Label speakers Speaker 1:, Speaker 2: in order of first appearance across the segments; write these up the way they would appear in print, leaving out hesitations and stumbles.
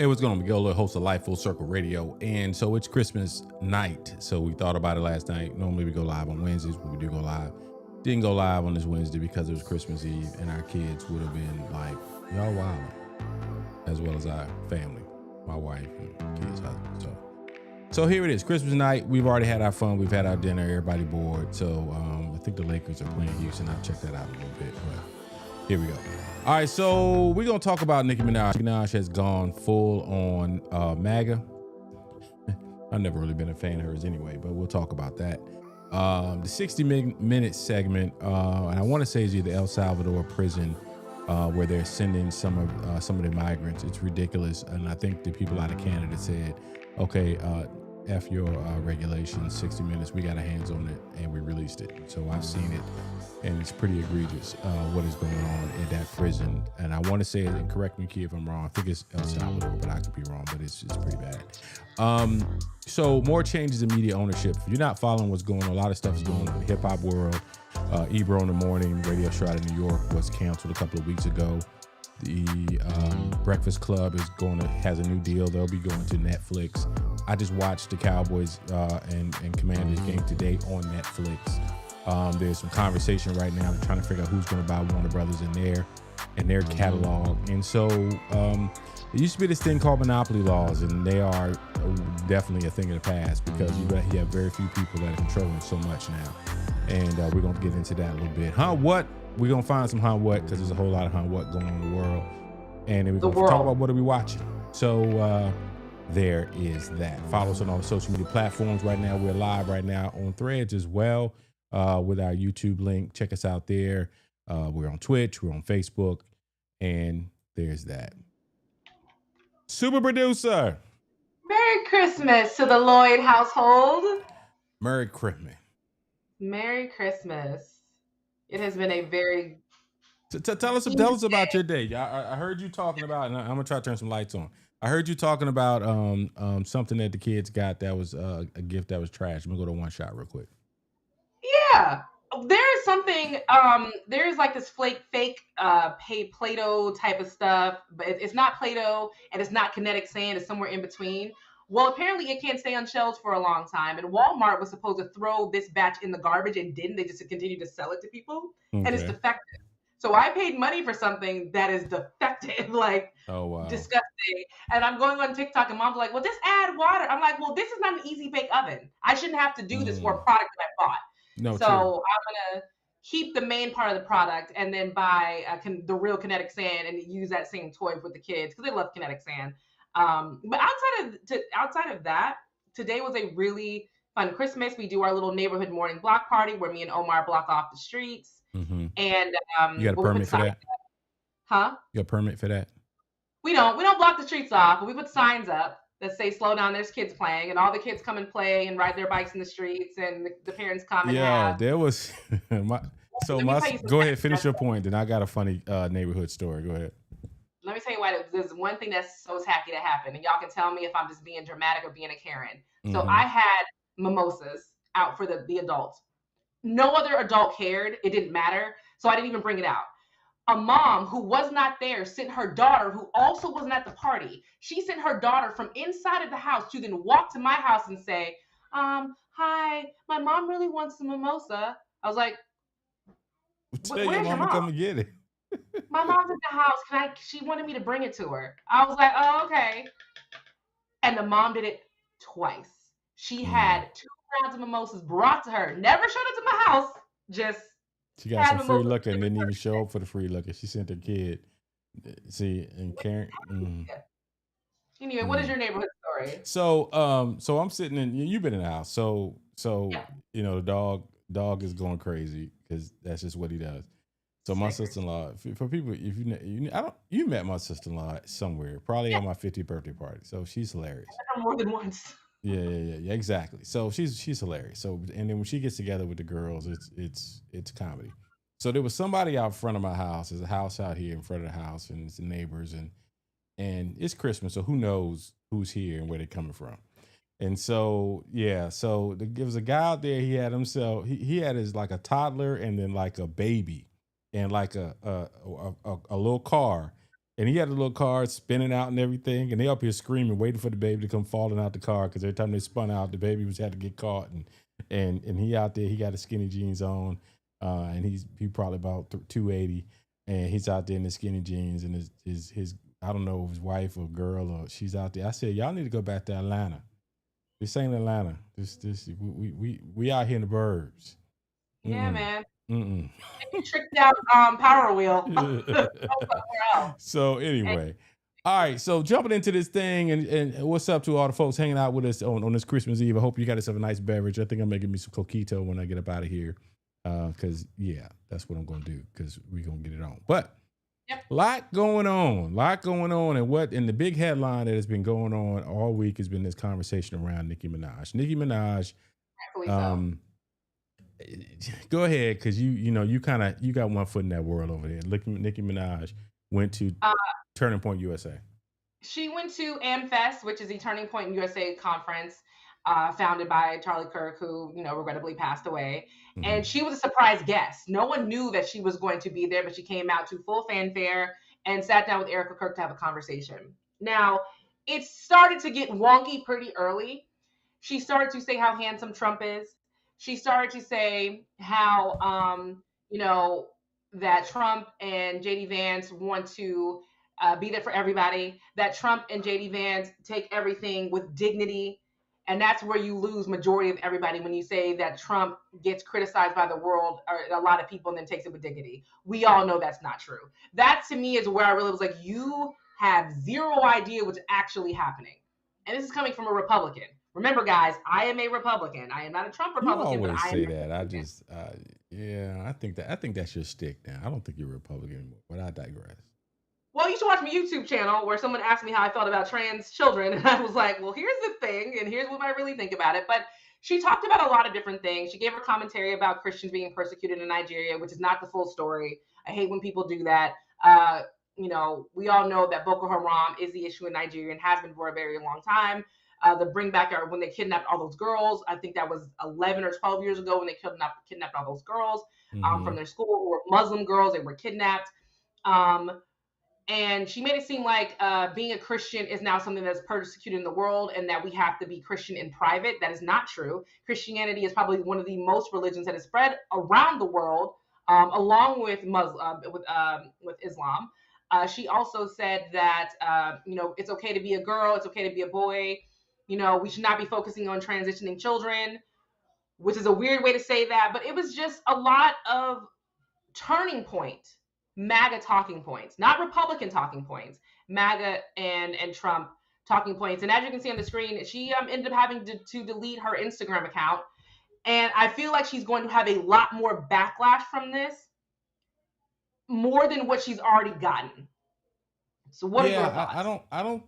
Speaker 1: Hey, what's going on? Miguel, host of Life Full Circle Radio. And so it's Christmas night. So we thought about it last night. Normally we go live on Wednesdays, but we do go live. Didn't go live on this Wednesday because it was Christmas Eve, and our kids would have been like, y'all wild, as well as our family, my wife and kids, husband. So here it is, Christmas night. We've already had our fun. We've had our dinner. Everybody bored. So I think the Lakers are playing Houston. I'll check that out a little bit. But here we go. All right, so we're going to talk about Nicki Minaj. Minaj has gone full on MAGA. I've never really been a fan of hers anyway, but we'll talk about that. The 60-minute segment, and I want to say is either El Salvador prison, where they're sending some of the migrants. It's ridiculous, and I think the people out of Canada said, okay, F your regulations, 60 minutes, we got our hands on it, and we released it. So I've seen it, and it's pretty egregious what is going on in that prison. And I want to say it, and correct me, Key, if I'm wrong. I think it's El Salvador, but I could be wrong, but it's pretty bad. So more changes in media ownership. If you're not following what's going on, a lot of stuff is going on in the hip-hop world. Ebro in the Morning radio show out of New York was canceled a couple of weeks ago. The Breakfast Club has a new deal. They'll be going to Netflix. I just watched the Cowboys and Commanders game today on Netflix. There's some conversation right now. They're trying to figure out who's going to buy Warner Brothers in their catalog. And so there used to be this thing called monopoly laws, and they are definitely a thing of the past because you have very few people that are controlling so much now. And we're going to get into that a little bit. What? We're going to find some what because there's a whole lot of what going on in the world. And then we're going to talk about what are we watching. So there is that. Follow us on all the social media platforms right now. We're live right now on Threads as well with our YouTube link. Check us out there. We're on Twitch. We're on Facebook. And there's that. Super producer.
Speaker 2: Merry Christmas to the Lloyd household.
Speaker 1: Merry Christmas.
Speaker 2: Merry Christmas. It has been a very
Speaker 1: tell us about your day. I heard you talking about, and I'm gonna try to turn some lights on. I heard you talking about something that the kids got that was a gift that was trash. I'm gonna go to one shot real quick.
Speaker 2: Yeah, there is something. There is like this fake Play-Doh type of stuff, but it's not Play-Doh and it's not kinetic sand. It's somewhere in between. Well, apparently it can't stay on shelves for a long time. And Walmart was supposed to throw this batch in the garbage and didn't. They just continued to sell it to people. Okay. And it's defective. So I paid money for something that is defective, like disgusting. And I'm going on TikTok and mom's like, well, just add water. I'm like, well, this is not an easy bake oven. I shouldn't have to do this for a product that I bought. No, so true. I'm going to keep the main part of the product and then buy the real kinetic sand and use that same toy with the kids because they love kinetic sand. But outside of that, today was a really fun Christmas. We do our little neighborhood morning block party where me and Omar block off the streets. Mm-hmm. And
Speaker 1: you got a permit for that?
Speaker 2: Huh?
Speaker 1: You got a permit for that?
Speaker 2: We don't block the streets off, but we put signs up that say slow down, there's kids playing, and all the kids come and play and ride their bikes in the streets, and the parents come and
Speaker 1: there was go ahead, finish your point, then I got a funny neighborhood story. Go ahead.
Speaker 2: Let me tell you why. There's one thing that's so tacky that happened, and y'all can tell me if I'm just being dramatic or being a Karen. Mm-hmm. So I had mimosas out for the adults. No other adult cared. It didn't matter. So I didn't even bring it out. A mom who was not there sent her daughter, who also wasn't at the party. She sent her daughter from inside of the house to then walk to my house and say, hi, my mom really wants some mimosa. I was like,
Speaker 1: where's your mom? Come and get it.
Speaker 2: My mom's in the house. She wanted me to bring it to her. I was like, oh, okay. And the mom did it twice. She had 2 rounds of mimosas brought to her. Never showed it to my house.
Speaker 1: She got some free liquor and didn't even show up for the free liquor. She sent her kid. See, and Karen.
Speaker 2: Anyway, what is your neighborhood story?
Speaker 1: So I'm sitting in. You've been in the house. So yeah. You know the dog is going crazy because that's just what he does. So my sister-in-law, for people, if you met my sister-in-law somewhere, probably at my 50th birthday party. So she's hilarious.
Speaker 2: More than once.
Speaker 1: Yeah, exactly. So she's hilarious. So and then when she gets together with the girls, it's comedy. So there was somebody out front of my house. There's a house out here in front of the house, and it's the neighbors, and it's Christmas, so who knows who's here and where they're coming from. And so there was a guy out there. He had himself. He had his like a toddler and then like a baby. And like a little car, And he had a little car spinning out and everything, and they up here screaming, waiting for the baby to come falling out the car because every time they spun out, the baby was had to get caught, and he out there, he got his skinny jeans on, and he probably about 280, and he's out there in the skinny jeans, and his I don't know if his wife or girl or she's out there. I said, y'all need to go back to Atlanta. This ain't Atlanta. This we out here in the burbs.
Speaker 2: Yeah,
Speaker 1: Mm-mm.
Speaker 2: man.
Speaker 1: Mm-mm.
Speaker 2: Tricked out Power Wheel. Somewhere else.
Speaker 1: So
Speaker 2: And
Speaker 1: anyway, all right. So jumping into this thing, and what's up to all the folks hanging out with us on this Christmas Eve? I hope you got yourself a nice beverage. I think I'm making me some coquito when I get up out of here, because yeah, that's what I'm gonna do because we're gonna get it on. But
Speaker 2: yep,
Speaker 1: lot going on, and what in the big headline that has been going on all week has been this conversation around Nicki Minaj. Nicki Minaj.
Speaker 2: rightfully so.
Speaker 1: Go ahead, because you got one foot in that world over there. Nicki Minaj went to Turning Point USA.
Speaker 2: She went to AmFest, which is the Turning Point USA conference, founded by Charlie Kirk, who regrettably passed away.
Speaker 1: Mhm.
Speaker 2: And she was a surprise guest. No one knew that she was going to be there, but she came out to full fanfare and sat down with Erica Kirk to have a conversation. Now, it started to get wonky pretty early. She started to say how handsome Trump is. She started to say how that Trump and JD Vance want to be there for everybody, that Trump and JD Vance take everything with dignity. And that's where you lose majority of everybody when you say that Trump gets criticized by the world or a lot of people and then takes it with dignity. We all know that's not true. That to me is where I really was like, you have zero idea what's actually happening. And this is coming from a Republican. Remember, guys, I am a Republican. I am not a Trump
Speaker 1: You
Speaker 2: Republican, but
Speaker 1: always
Speaker 2: I am
Speaker 1: say
Speaker 2: a
Speaker 1: that. I
Speaker 2: Republican.
Speaker 1: just, yeah, I think that's your stick now. I don't think you're a Republican anymore, but I digress.
Speaker 2: Well, you should watch my YouTube channel where someone asked me how I felt about trans children. And I was like, well, here's the thing, and here's what I really think about it. But she talked about a lot of different things. She gave her commentary about Christians being persecuted in Nigeria, which is not the full story. I hate when people do that. We all know that Boko Haram is the issue in Nigeria and has been for a very long time. The bring back when they kidnapped all those girls. I think that was 11 or 12 years ago when they kidnapped all those girls from their school, who were Muslim girls. They were kidnapped. And she made it seem like being a Christian is now something that's persecuted in the world and that we have to be Christian in private. That is not true. Christianity is probably one of the most religions that is spread around the world, along with with Islam. She also said that it's okay to be a girl, it's okay to be a boy. We should not be focusing on transitioning children, which is a weird way to say that, but it was just a lot of turning point MAGA talking points, not Republican talking points, MAGA and Trump talking points. And as you can see on the screen, she ended up having to delete her Instagram account. And I feel like she's going to have a lot more backlash from this, more than what she's already gotten. So what are your
Speaker 1: Yeah,
Speaker 2: thoughts?
Speaker 1: I don't,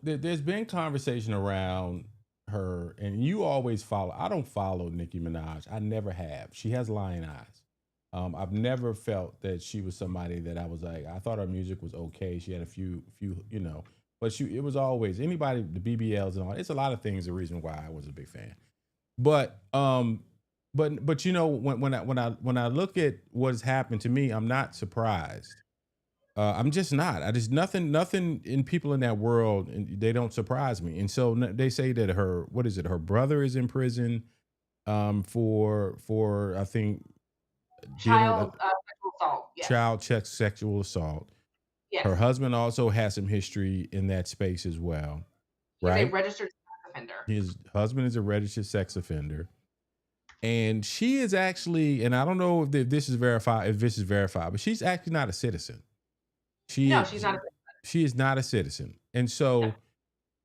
Speaker 1: there's been conversation around her, and you always follow. I don't follow Nicki Minaj. I never have. She has lion eyes. I've never felt that she was somebody that I was like, I thought her music was okay. She had a few, but it was always anybody, the BBLs and all. It's a lot of things. The reason why I was a big fan, but when I look at what's happened to me, I'm not surprised. I'm just not. I just nothing in people in that world, and they don't surprise me. And so they say that what is it? Her brother is in prison for I think dealing with
Speaker 2: Child sexual assault. Yes.
Speaker 1: child sexual assault.
Speaker 2: Yes.
Speaker 1: Her husband also has some history in that space as well,
Speaker 2: He's a
Speaker 1: right?
Speaker 2: registered sex offender.
Speaker 1: His husband is a registered sex offender, and she is actually, and I don't know if this is verified, but she's actually not a citizen.
Speaker 2: No, she's not.
Speaker 1: She is not a citizen, and so
Speaker 2: No.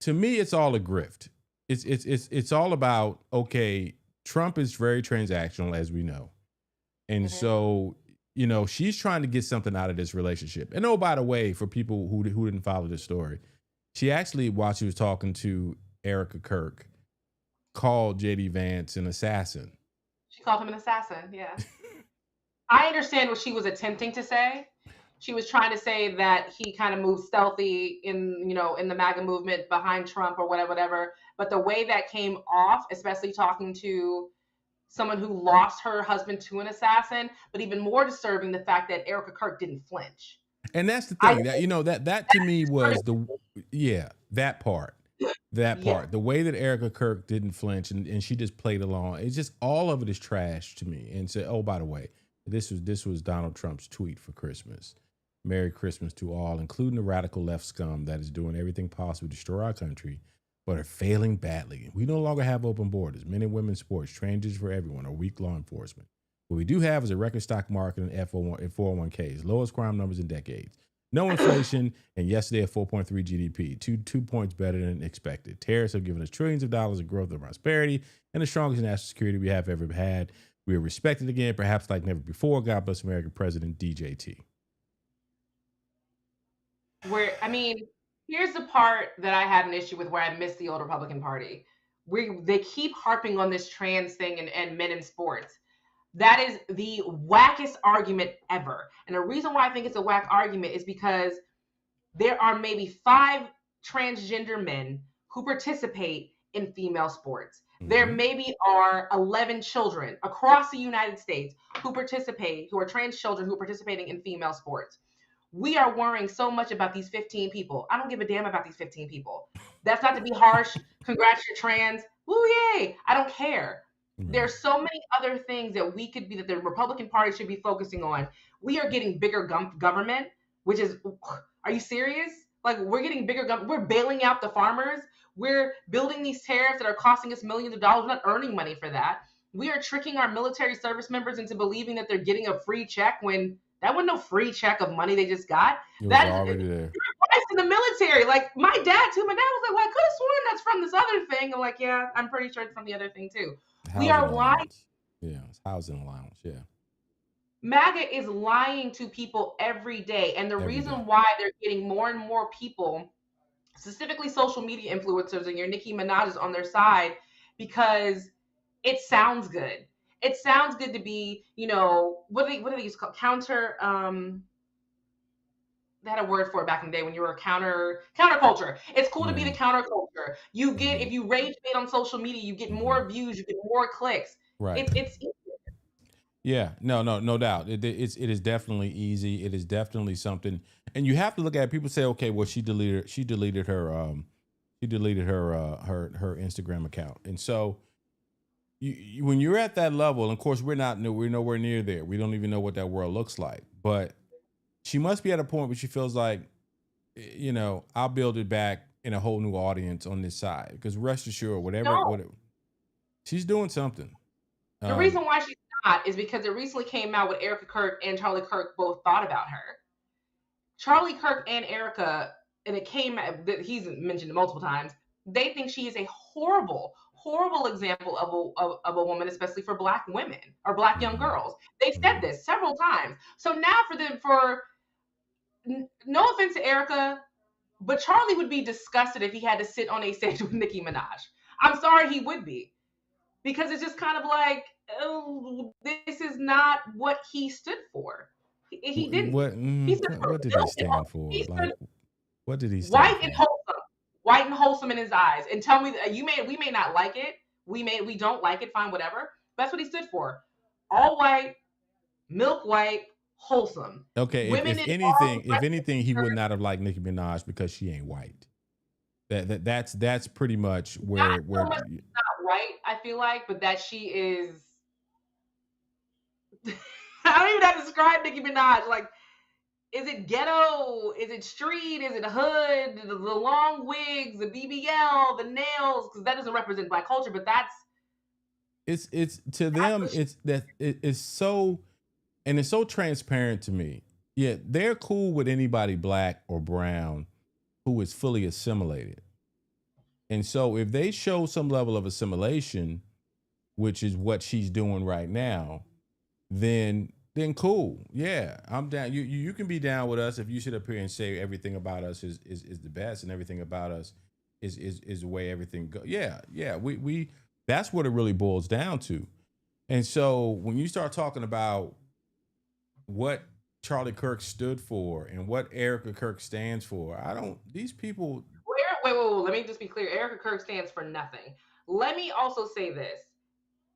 Speaker 1: to me, it's all a grift. It's all about, okay, Trump is very transactional, as we know, and so she's trying to get something out of this relationship. And oh, by the way, for people who didn't follow this story, she actually, while she was talking to Erica Kirk, called JD Vance an assassin.
Speaker 2: She called him an assassin. Yeah. I understand what she was attempting to say. She was trying to say that he kind of moved stealthy in the MAGA movement behind Trump or whatever. But the way that came off, especially talking to someone who lost her husband to an assassin, but even more disturbing, the fact that Erica Kirk didn't flinch.
Speaker 1: And that's the
Speaker 2: I
Speaker 1: thing that, that to me was that part. That
Speaker 2: yeah.
Speaker 1: part, the way that Erica Kirk didn't flinch and she just played along, it's just all of it is trash to me. And say, oh, by the way, this was Donald Trump's tweet for Christmas. Merry Christmas to all, including the radical left scum that is doing everything possible to destroy our country, but are failing badly. We no longer have open borders, men and women's sports, changes for everyone, or weak law enforcement. What we do have is a record stock market and 401ks, lowest crime numbers in decades. No inflation, and yesterday at 4.3 GDP, two points better than expected. Tariffs have given us trillions of dollars of growth and prosperity, and the strongest national security we have ever had. We are respected again, perhaps like never before. God bless America, President DJT.
Speaker 2: Here's the part that I had an issue with where I miss the old Republican Party. They keep harping on this trans thing and men in sports. That is the wackest argument ever. And the reason why I think it's a whack argument is because there are maybe 5 transgender men who participate in female sports. Mm-hmm. There maybe are 11 children across the United States who are trans children who are participating in female sports. We are worrying so much about these 15 people. I don't give a damn about these 15 people. That's not to be harsh. Congrats, you're trans. Woo, yay. I don't care. Mm-hmm. There's so many other things that that the Republican Party should be focusing on. We are getting bigger government, which is, are you serious? Like, we're getting bigger government. We're bailing out the farmers. We're building these tariffs that are costing us millions of dollars. We're not earning money for that. We are tricking our military service members into believing that they're getting a free check when that wasn't no free check of money they just got.
Speaker 1: It was already there.
Speaker 2: In the military. Like, my dad was like, well, I could have sworn that's from this other thing. I'm like, yeah, I'm pretty sure it's from the other thing too. We are lying.
Speaker 1: Yeah, it's housing allowance. Yeah.
Speaker 2: MAGA is lying to people every day. And the reason why they're getting more and more people, specifically social media influencers, and your Nicki Minaj is on their side, because it sounds good. It sounds good to be, what do they used to call counter? They had a word for it back in the day when you were counterculture. It's cool to be the counterculture. You get, if you rage bait on social media, you get more views, you get more clicks.
Speaker 1: Right.
Speaker 2: It's
Speaker 1: yeah, no doubt. It is definitely easy. It is definitely something, and you have to look at it. People say, okay, well, she deleted her Instagram account, and so when you're at that level, and of course we're nowhere near there. We don't even know what that world looks like, but she must be at a point where she feels like, I'll build it back in a whole new audience on this side, because rest assured, whatever, she's doing something.
Speaker 2: The reason why she's not is because it recently came out what Erica Kirk and Charlie Kirk both thought about her. Charlie Kirk and Erica, and it came out, he's mentioned it multiple times, they think she is a horrible example of a woman, especially for Black women or Black young girls. They've said this several times. So now no offense to Erica, but Charlie would be disgusted if he had to sit on a stage with Nicki Minaj. I'm sorry, he would be. Because it's just kind of like, oh, this is not what he stood for. He didn't.
Speaker 1: What did he stand for? What did he stand for?
Speaker 2: White and wholesome in his eyes. And tell me, we may not like it. We don't like it, fine, whatever. That's what he stood for. All white, milk white, wholesome.
Speaker 1: Okay, if anything, he would not have liked Nicki Minaj because she ain't white. That's pretty much where
Speaker 2: not white, I feel like, but that she is. I don't even have to describe Nicki Minaj. Like, is it ghetto? Is it street? Is it hood? The long wigs, the BBL, the nails? Because that doesn't represent Black culture, but that's.
Speaker 1: It's to them. It's so, and it's so transparent to me. Yeah, they're cool with anybody Black or brown who is fully assimilated. And so if they show some level of assimilation, which is what she's doing right now, then cool. Yeah, I'm down. You can be down with us if you sit up here and say everything about us is the best and everything about us is the way everything goes. Yeah. We that's what it really boils down to. And so when you start talking about what Charlie Kirk stood for and what Erica Kirk stands for, these people.
Speaker 2: Wait, let me just be clear. Erica Kirk stands for nothing. Let me also say this.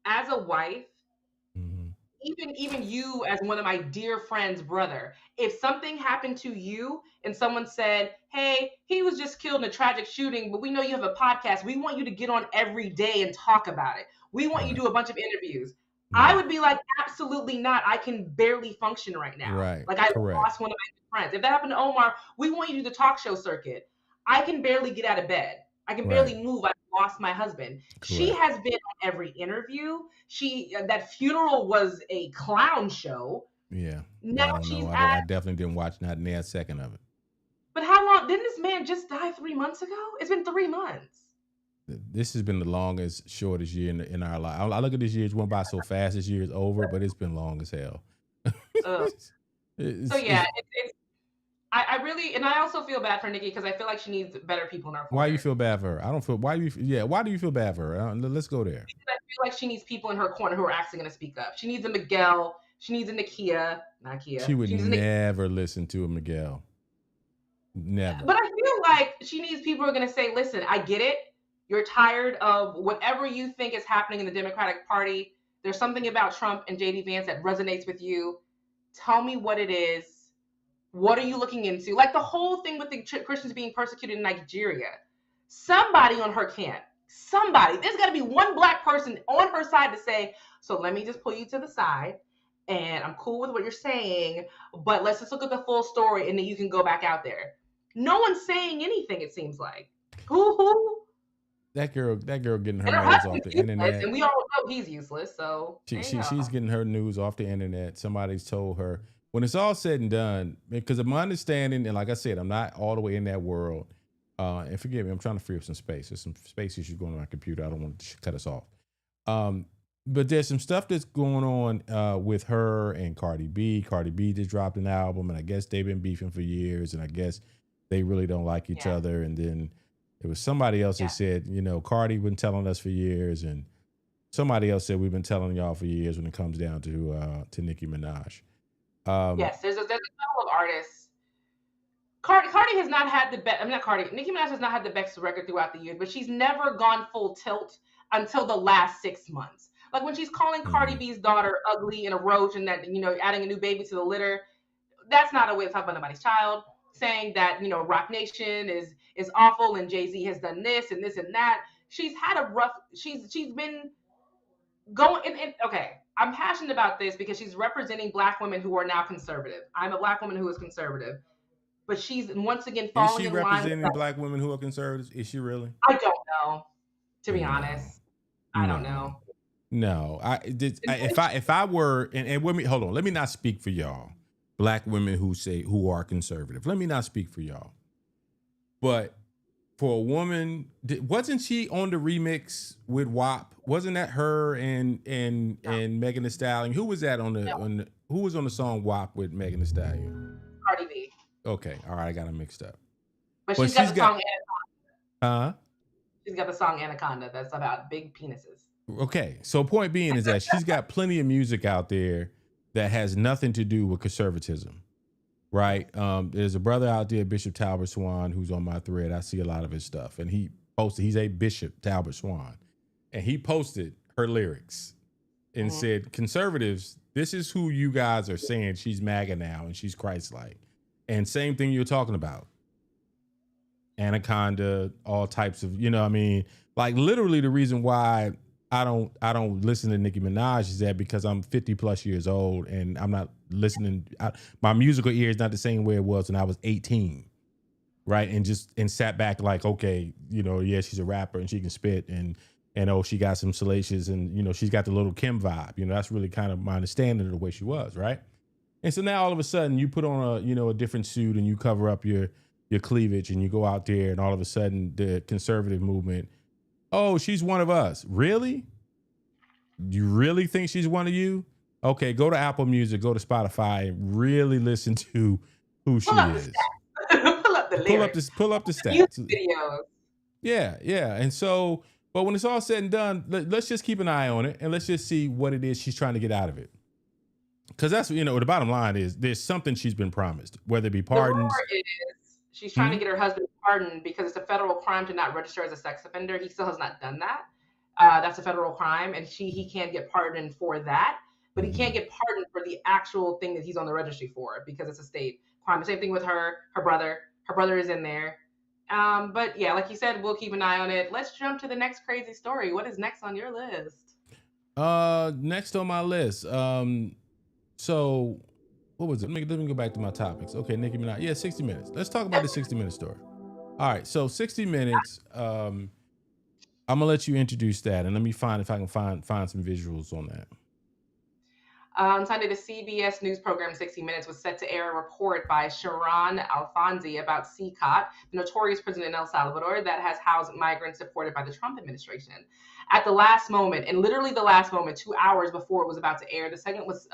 Speaker 2: As a wife, even you as one of my dear friends' brother, if something happened to you and someone said, "Hey, he was just killed in a tragic shooting, but we know you have a podcast. We want you to get on every day and talk about it. We want you to
Speaker 1: Right.
Speaker 2: do a bunch of interviews." I
Speaker 1: Right.
Speaker 2: would be like, "Absolutely not. I can barely function right now.
Speaker 1: Right.
Speaker 2: Like I
Speaker 1: Correct.
Speaker 2: lost one of my friends. If that happened to Omar, we want you to do the talk show circuit. I can barely get out of bed. I can
Speaker 1: Right.
Speaker 2: barely move. I lost my husband." She
Speaker 1: Correct.
Speaker 2: has been on every interview. That funeral was a clown show.
Speaker 1: Yeah.
Speaker 2: Now
Speaker 1: I don't
Speaker 2: she's
Speaker 1: know.
Speaker 2: at.
Speaker 1: I definitely didn't watch not near a second of it.
Speaker 2: But how long? Didn't this man just die 3 months ago? It's been 3 months.
Speaker 1: This has been the longest, shortest year in our life. I look at this year; it's went by so fast. This year is over, but it's been long as hell.
Speaker 2: Ugh. So yeah,
Speaker 1: It's
Speaker 2: it's I really, and I also feel bad for Nikki because I feel like she needs better people in her
Speaker 1: why you
Speaker 2: corner.
Speaker 1: feel bad for her? I don't feel. Why do you? Yeah. Why do you feel bad for her? Let's go there.
Speaker 2: Because I feel like she needs people in her corner who are actually going to speak up. She needs a Miguel. She needs a Nakia. Not
Speaker 1: She
Speaker 2: Kia.
Speaker 1: would
Speaker 2: She needs a Nakia.
Speaker 1: never listen to a Miguel. Never.
Speaker 2: But I feel like she needs people who are going to say, "Listen, I get it. You're tired of whatever you think is happening in the Democratic Party. There's something about Trump and JD Vance that resonates with you. Tell me what it is. What are you looking into?" Like the whole thing with the Christians being persecuted in Nigeria. Somebody on her camp, somebody, there's got to be one black person on her side to say, "So let me just pull you to the side. And I'm cool with what you're saying, but let's just look at the full story and then you can go back out there." No one's saying anything, it seems like. Who?
Speaker 1: That girl getting her
Speaker 2: And her
Speaker 1: news off
Speaker 2: husband's
Speaker 1: the
Speaker 2: useless,
Speaker 1: internet.
Speaker 2: and we all know he's useless. So there you
Speaker 1: She's
Speaker 2: go.
Speaker 1: getting her news off the internet. Somebody's told her when it's all said and done, because of my understanding, and like I said, I'm not all the way in that world. And forgive me, I'm trying to free up some space. There's some space issues going on my computer. I don't want to cut us off. Um, but there's some stuff that's going on with her and Cardi B. Cardi B just dropped an album, and I guess they've been beefing for years, and I guess they really don't like each
Speaker 2: Yeah,
Speaker 1: other. And then there was somebody else that
Speaker 2: yeah.
Speaker 1: said, Cardi been telling us for years, and somebody else said we've been telling y'all for years when it comes down to Nicki Minaj. Um,
Speaker 2: Yes, there's a couple of artists. Cardi has not had the best. I'm not Cardi. Nicki Minaj has not had the best record throughout the years, but she's never gone full tilt until the last 6 months. Like when she's calling Cardi
Speaker 1: mhm.
Speaker 2: B's daughter ugly and a roach, and that adding a new baby to the litter. That's not a way to talk about nobody's child. Saying that Rock Nation is awful and Jay Z has done this and this and that. She's had a rough. She's been going. Okay, I'm passionate about this because she's representing Black women who are now conservative. I'm a Black woman who is conservative, but she's once again
Speaker 1: Is
Speaker 2: falling
Speaker 1: she
Speaker 2: in line with
Speaker 1: representing
Speaker 2: that.
Speaker 1: Black women who are conservatives? Is she really?
Speaker 2: I don't know, to be
Speaker 1: No,
Speaker 2: honest. I don't
Speaker 1: no,
Speaker 2: know.
Speaker 1: no. If I were and let me hold on. Let me not speak for y'all, Black women who are conservative. Let me not speak for y'all. But for a woman, wasn't she on the remix with WAP? Wasn't that her
Speaker 2: No,
Speaker 1: and Megan Thee Stallion? Who was that
Speaker 2: no,
Speaker 1: who was on the song WAP with Megan Thee Stallion?
Speaker 2: Cardi B.
Speaker 1: Okay, all right, I got them mixed up.
Speaker 2: But
Speaker 1: But
Speaker 2: she's got
Speaker 1: she's
Speaker 2: the
Speaker 1: got
Speaker 2: song.
Speaker 1: uh
Speaker 2: She's got the song Anaconda. That's about big penises.
Speaker 1: okay. So point being is that she's got plenty of music out there that has nothing to do with conservatism. Right. There's a brother out there, Bishop Talbot Swan, who's on my thread. I see a lot of his stuff. And he's a Bishop Talbot Swan. And he posted her lyrics and
Speaker 2: Mm-hmm.
Speaker 1: said, conservatives, this is who you guys are saying she's MAGA now and she's Christ-like. And same thing you're talking about. Anaconda, all types of, what I mean, like literally the reason why I don't listen to Nicki Minaj is that because I'm 50 plus years old and I'm not listening. My musical ear is not the same way it was when I was 18, right? And sat back like, okay, yeah, she's a rapper and she can spit and oh, she got some salacious and she's got the little Kim vibe. That's really kind of my understanding of the way she was, right? And so now all of a sudden you put on a different suit and you cover up your cleavage and you go out there and all of a sudden the conservative movement, oh, she's one of us. Really? You really think she's one of you? Okay, go to Apple Music, go to Spotify, and really listen to who she
Speaker 2: Pull up the
Speaker 1: is.
Speaker 2: stats. Pull up the lyrics.
Speaker 1: Pull up the
Speaker 2: YouTube
Speaker 1: stats.
Speaker 2: videos.
Speaker 1: Yeah, yeah. And so, but when it's all said and done, let's just keep an eye on it and let's just see what it is she's trying to get out of it. Because that's the bottom line is there's something she's been promised, whether it be
Speaker 2: The rumor
Speaker 1: pardons.
Speaker 2: is she's trying to
Speaker 1: Hmm?
Speaker 2: get her husband pardoned because it's a federal crime to not register as a sex offender. He still has not done that. That's a federal crime, and he can get pardoned for that. but he can't get pardoned for the actual thing that he's on the registry for because it's a state crime. The same thing with her brother. Her brother is in there. But yeah, like you said, we'll keep an eye on it. Let's jump to the next crazy story. What is next on your list?
Speaker 1: Next on my list. So what was it? Let me go back to my topics. Okay, Nicki Minaj. Yeah, 60 Minutes. Let's talk about the 60-minute story. All right, so 60 Minutes. I'm gonna let you introduce that, and let me find if I can find some visuals on that.
Speaker 2: On Sunday, the CBS News program 60 Minutes was set to air a report by Sharon Alfonsi about CCOT, the notorious prison in El Salvador that has housed migrants supported by the Trump administration. At the last moment, and literally the last moment, 2 hours before it was about to air, the segment was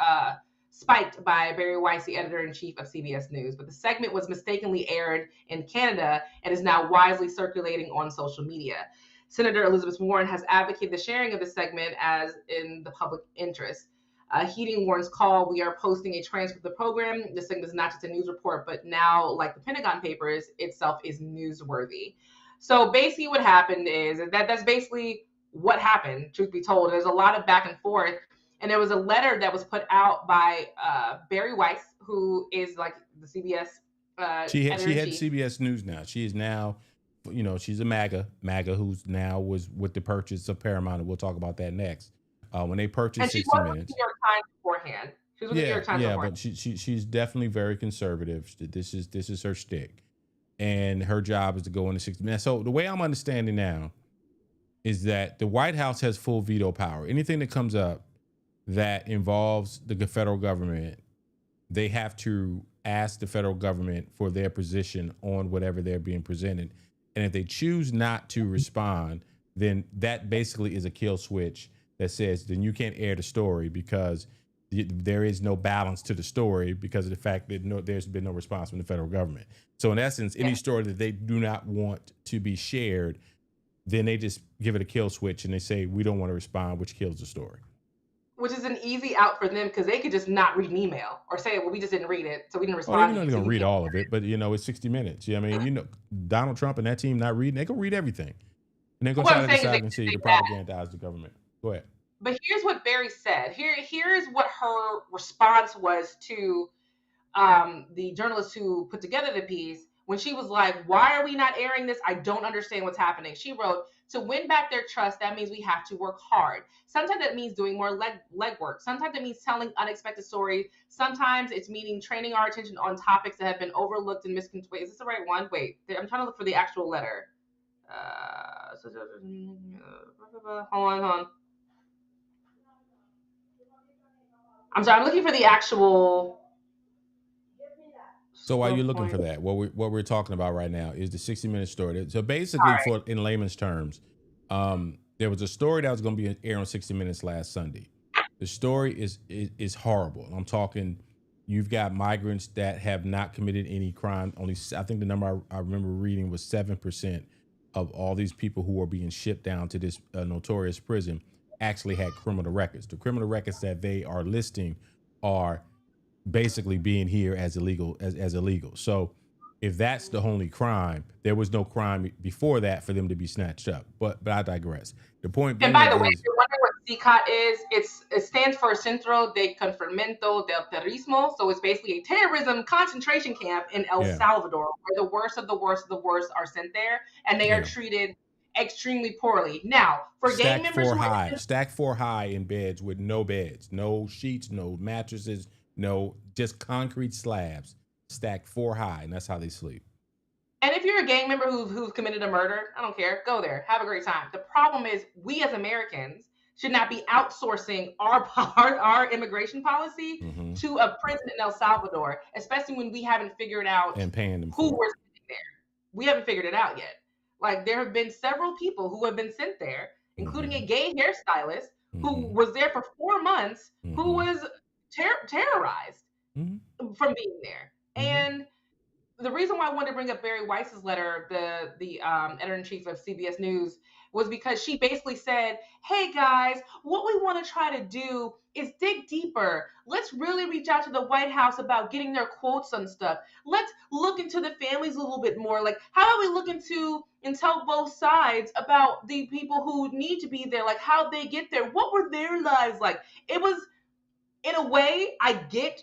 Speaker 2: spiked by Barry Weiss, the editor-in-chief of CBS News. But the segment was mistakenly aired in Canada and is now widely circulating on social media. Senator Elizabeth Warren has advocated the sharing of the segment as in the public interest. Heating Warren's call. We are posting a transcript of the program. This thing is not just a news report, but now, like the Pentagon Papers, itself is newsworthy. So basically, what happened is that's basically what happened. Truth be told, there's a lot of back and forth, and there was a letter that was put out by Barry Weiss, who is like the CBS.
Speaker 1: She had CBS News now. She is now, she's a MAGA who's now was with the purchase of Paramount, and we'll talk about that next. When they purchased 60 Minutes.
Speaker 2: New York Times beforehand. She was with the New York Times beforehand.
Speaker 1: But she's definitely very conservative. This is her shtick, and her job is to go into 60 Minutes. So the way I'm understanding now is that the White House has full veto power. Anything that comes up that involves the federal government, they have to ask the federal government for their position on whatever they're being presented. And if they choose not to respond, then that basically is a kill switch that says then you can't air the story because there is no balance to the story because of the fact that there's been no response from the federal government. So in essence, any story that they do not want to be shared, then they just give it a kill switch and they say, we don't want to respond, which kills the story.
Speaker 2: Which is an easy out for them because they could just not read an email or say, well, we just didn't read it, so we didn't respond.
Speaker 1: Well, you're not going to read all of it, but it's 60 Minutes. I mean, Donald Trump and that team not reading, they can read everything. And they're going to try to decide and see to propagandize the government. Go ahead.
Speaker 2: But here's what Barry said. Here's what her response was to the journalist who put together the piece when she was like, why are we not airing this? I don't understand what's happening. She wrote, to win back their trust, that means we have to work hard. Sometimes that means doing more legwork. Sometimes it means telling unexpected stories. Sometimes it's meaning training our attention on topics that have been overlooked and misconstrued. Is this the right one? Wait, I'm trying to look for the actual letter. Hold on. I'm sorry, I'm looking for the actual.
Speaker 1: So while you're looking for that, what we're talking about right now is the 60 Minute story. So basically, in layman's terms, there was a story that was going to be aired on 60 Minutes last Sunday. The story is horrible. I'm talking, you've got migrants that have not committed any crime. Only, I think the number I remember reading was 7% of all these people who are being shipped down to this notorious prison actually had criminal records. The criminal records that they are listing are basically being here as illegal. So if that's the only crime, there was no crime before that for them to be snatched up. But I digress. The point being,
Speaker 2: and by the way, if you're wondering what CCOT is, it stands for Centro de Confinamiento del Terrorismo. So it's basically a terrorism concentration camp in El Salvador, where the worst of the worst of the worst are sent there, and they are treated extremely poorly. Now, for gang members,
Speaker 1: stacked 4 high in beds with no beds, no sheets, no mattresses, no, just concrete slabs, stacked 4 high, and that's how they sleep.
Speaker 2: And if you're a gang member who's committed a murder, I don't care. Go there, have a great time. The problem is, we as Americans should not be outsourcing our immigration policy to a prison in El Salvador, especially when we haven't figured out
Speaker 1: and paying them
Speaker 2: who we're sending there. We haven't figured it out yet. Like, there have been several people who have been sent there, including a gay hairstylist who was there for 4 months, who was terrorized from being there. And the reason why I wanted to bring up Barry Weiss's letter, the editor-in-chief of CBS News, was because she basically said, hey guys, what we want to try to do is dig deeper. Let's really reach out to the White House about getting their quotes on stuff. Let's look into the families a little bit more. Like, how about we look into and tell both sides about the people who need to be there, like how they get there, what were their lives like? It was in a way, I get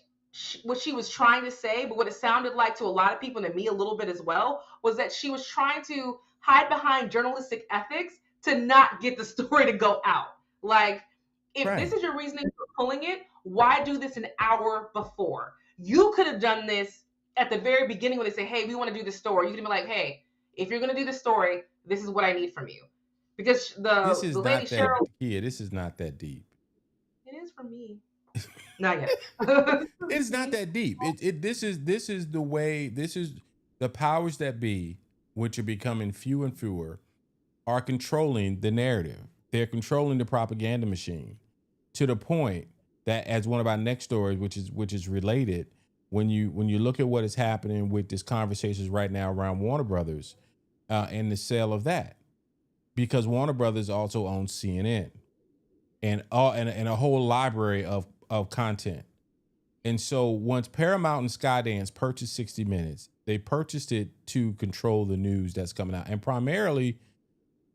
Speaker 2: what she was trying to say, but what it sounded like to a lot of people, and to me a little bit as well, was that she was trying to hide behind journalistic ethics to not get the story to go out. Like, if this
Speaker 1: Right.
Speaker 2: is your reasoning for pulling it, why do this an hour before? You could have done this at the very beginning when they say, hey, we want to do the story. You could be like, hey, if you're going to do the story, this is what I need from you. Because
Speaker 1: This
Speaker 2: the
Speaker 1: is
Speaker 2: lady
Speaker 1: not that,
Speaker 2: Cheryl,
Speaker 1: yeah, this is not that deep.
Speaker 2: it is for me. Not yet.
Speaker 1: It's not that deep. This is the way, this is the powers that be, which are becoming few and fewer, are controlling the narrative. They're controlling the propaganda machine to the point that, as one of our next stories, which is related, when you look at what is happening with this conversations right now around Warner Brothers and the sale of that, because Warner Brothers also owns CNN and a whole library of content. And so once Paramount and Skydance purchased 60 Minutes, they purchased it to control the news that's coming out, and primarily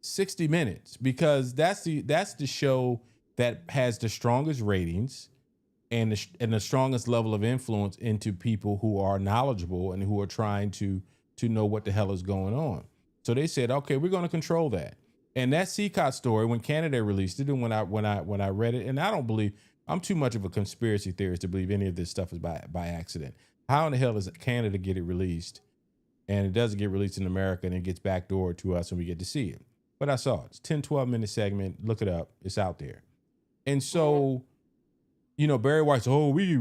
Speaker 1: 60 Minutes, because that's the show that has the strongest ratings and the strongest level of influence into people who are knowledgeable and who are trying to know what the hell is going on. So they said, okay, we're going to control that. And that CCOT story, when Canada released it, and when I read it, and I don't believe, I'm too much of a conspiracy theorist to believe any of this stuff is by accident. How in the hell does Canada get it released, and it doesn't get released in America, and it gets backdoored to us and we get to see it? But I saw it. It's 10, 12-minute segment. Look it up. It's out there. And so, you know, Barry White's, oh, we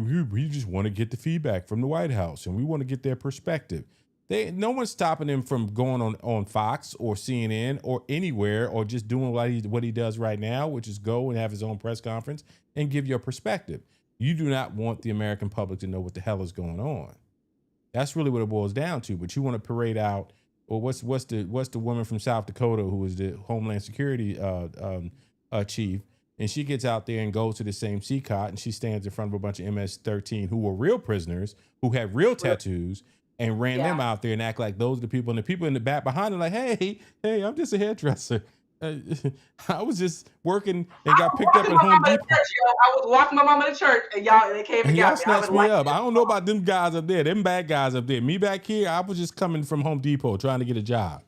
Speaker 1: just want to get the feedback from the White House, and we want to get their perspective. No one's stopping him from going on Fox or CNN or anywhere, or just doing what he does right now, which is go and have his own press conference and give your perspective. You do not want the American public to know what the hell is going on. That's really what it boils down to. But you want to parade out, or what's the woman from South Dakota who is the Homeland Security chief, and she gets out there and goes to the same CCOT, and she stands in front of a bunch of MS-13 who were real prisoners, who had real tattoos, and ran them out there and act like those are the people. And the people in the back behind them like, hey, I'm just a hairdresser. I was just working and got picked up at Home Depot.
Speaker 2: I was walking my mama to church, and they came and
Speaker 1: y'all snatched me up. I don't know about them guys up there, them bad guys up there. Me back here, I was just coming from Home Depot trying to get a job.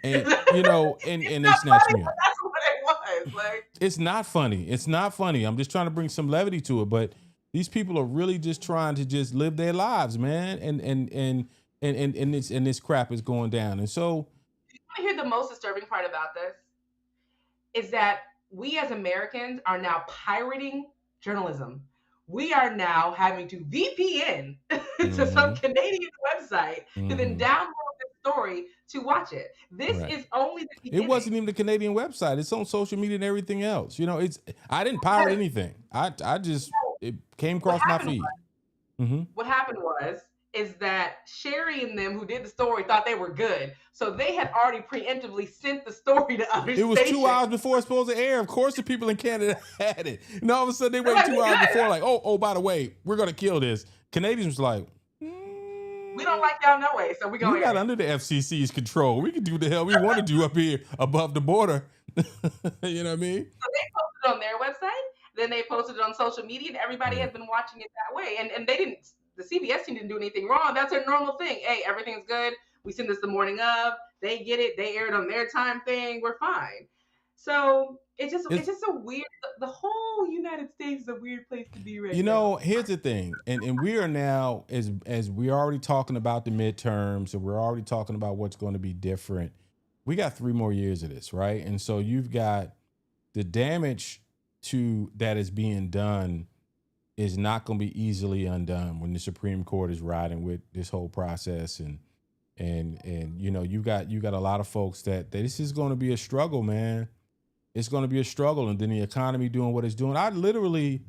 Speaker 1: And, you know, and they snatched me up.
Speaker 2: That's what it was. Like,
Speaker 1: it's not funny. It's not funny. I'm just trying to bring some levity to it. But these people are really just trying to just live their lives, man. And this crap is going down. And so,
Speaker 2: you want to hear the most disturbing part about this? Is that we as Americans are now pirating journalism. We are now having to VPN to some Canadian website to then download the story to watch it. This is only the beginning.
Speaker 1: It wasn't even the Canadian website. It's on social media and everything else. You know, I didn't pirate anything. I just, it came across my feed.
Speaker 2: What happened is that Sherry and them who did the story thought they were good. So they had already preemptively sent the story to other stations.
Speaker 1: It was 2 hours before it's supposed to air. Of course the people in Canada had it. And all of a sudden they wait 2 hours before, like, oh, by the way, we're going to kill this. Canadians was like,
Speaker 2: we don't like y'all no way, so we're going to
Speaker 1: We're not under the FCC's control. We can do the hell we want to do up here above the border. You know what I mean?
Speaker 2: So they posted it on their website. Then they posted it on social media, and everybody has been watching it that way. And they didn't, the CBS team didn't do anything wrong. That's their normal thing. Hey, everything's good. We send this the morning of. They get it. They air it on their time thing. We're fine. So it's just a weird. The whole United States is a weird place to be right now.
Speaker 1: You know, here's the thing, and we are now, as we're already talking about the midterms, and we're already talking about what's going to be different. We got 3 more years of this, right? And so you've got the damage that is being done is not going to be easily undone when the Supreme Court is riding with this whole process, and you know, you got a lot of folks that this is going to be a struggle, man. It's going to be a struggle, and then the economy doing what it's doing. I literally, it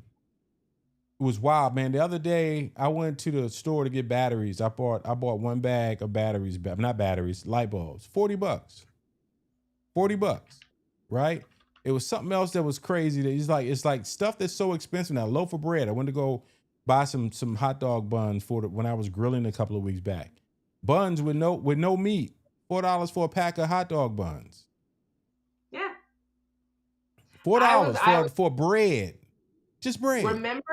Speaker 1: was wild, man. The other day I went to the store to get batteries. I bought 1 bag of batteries, not batteries, light bulbs, $40, right? It was something else that was crazy. That it's like stuff that's so expensive now. Loaf of bread. I went to go buy some hot dog buns when I was grilling a couple of weeks back. Buns with no meat. $4 for a pack of hot dog buns.
Speaker 2: Yeah.
Speaker 1: $4 for bread. Just bread.
Speaker 2: Remember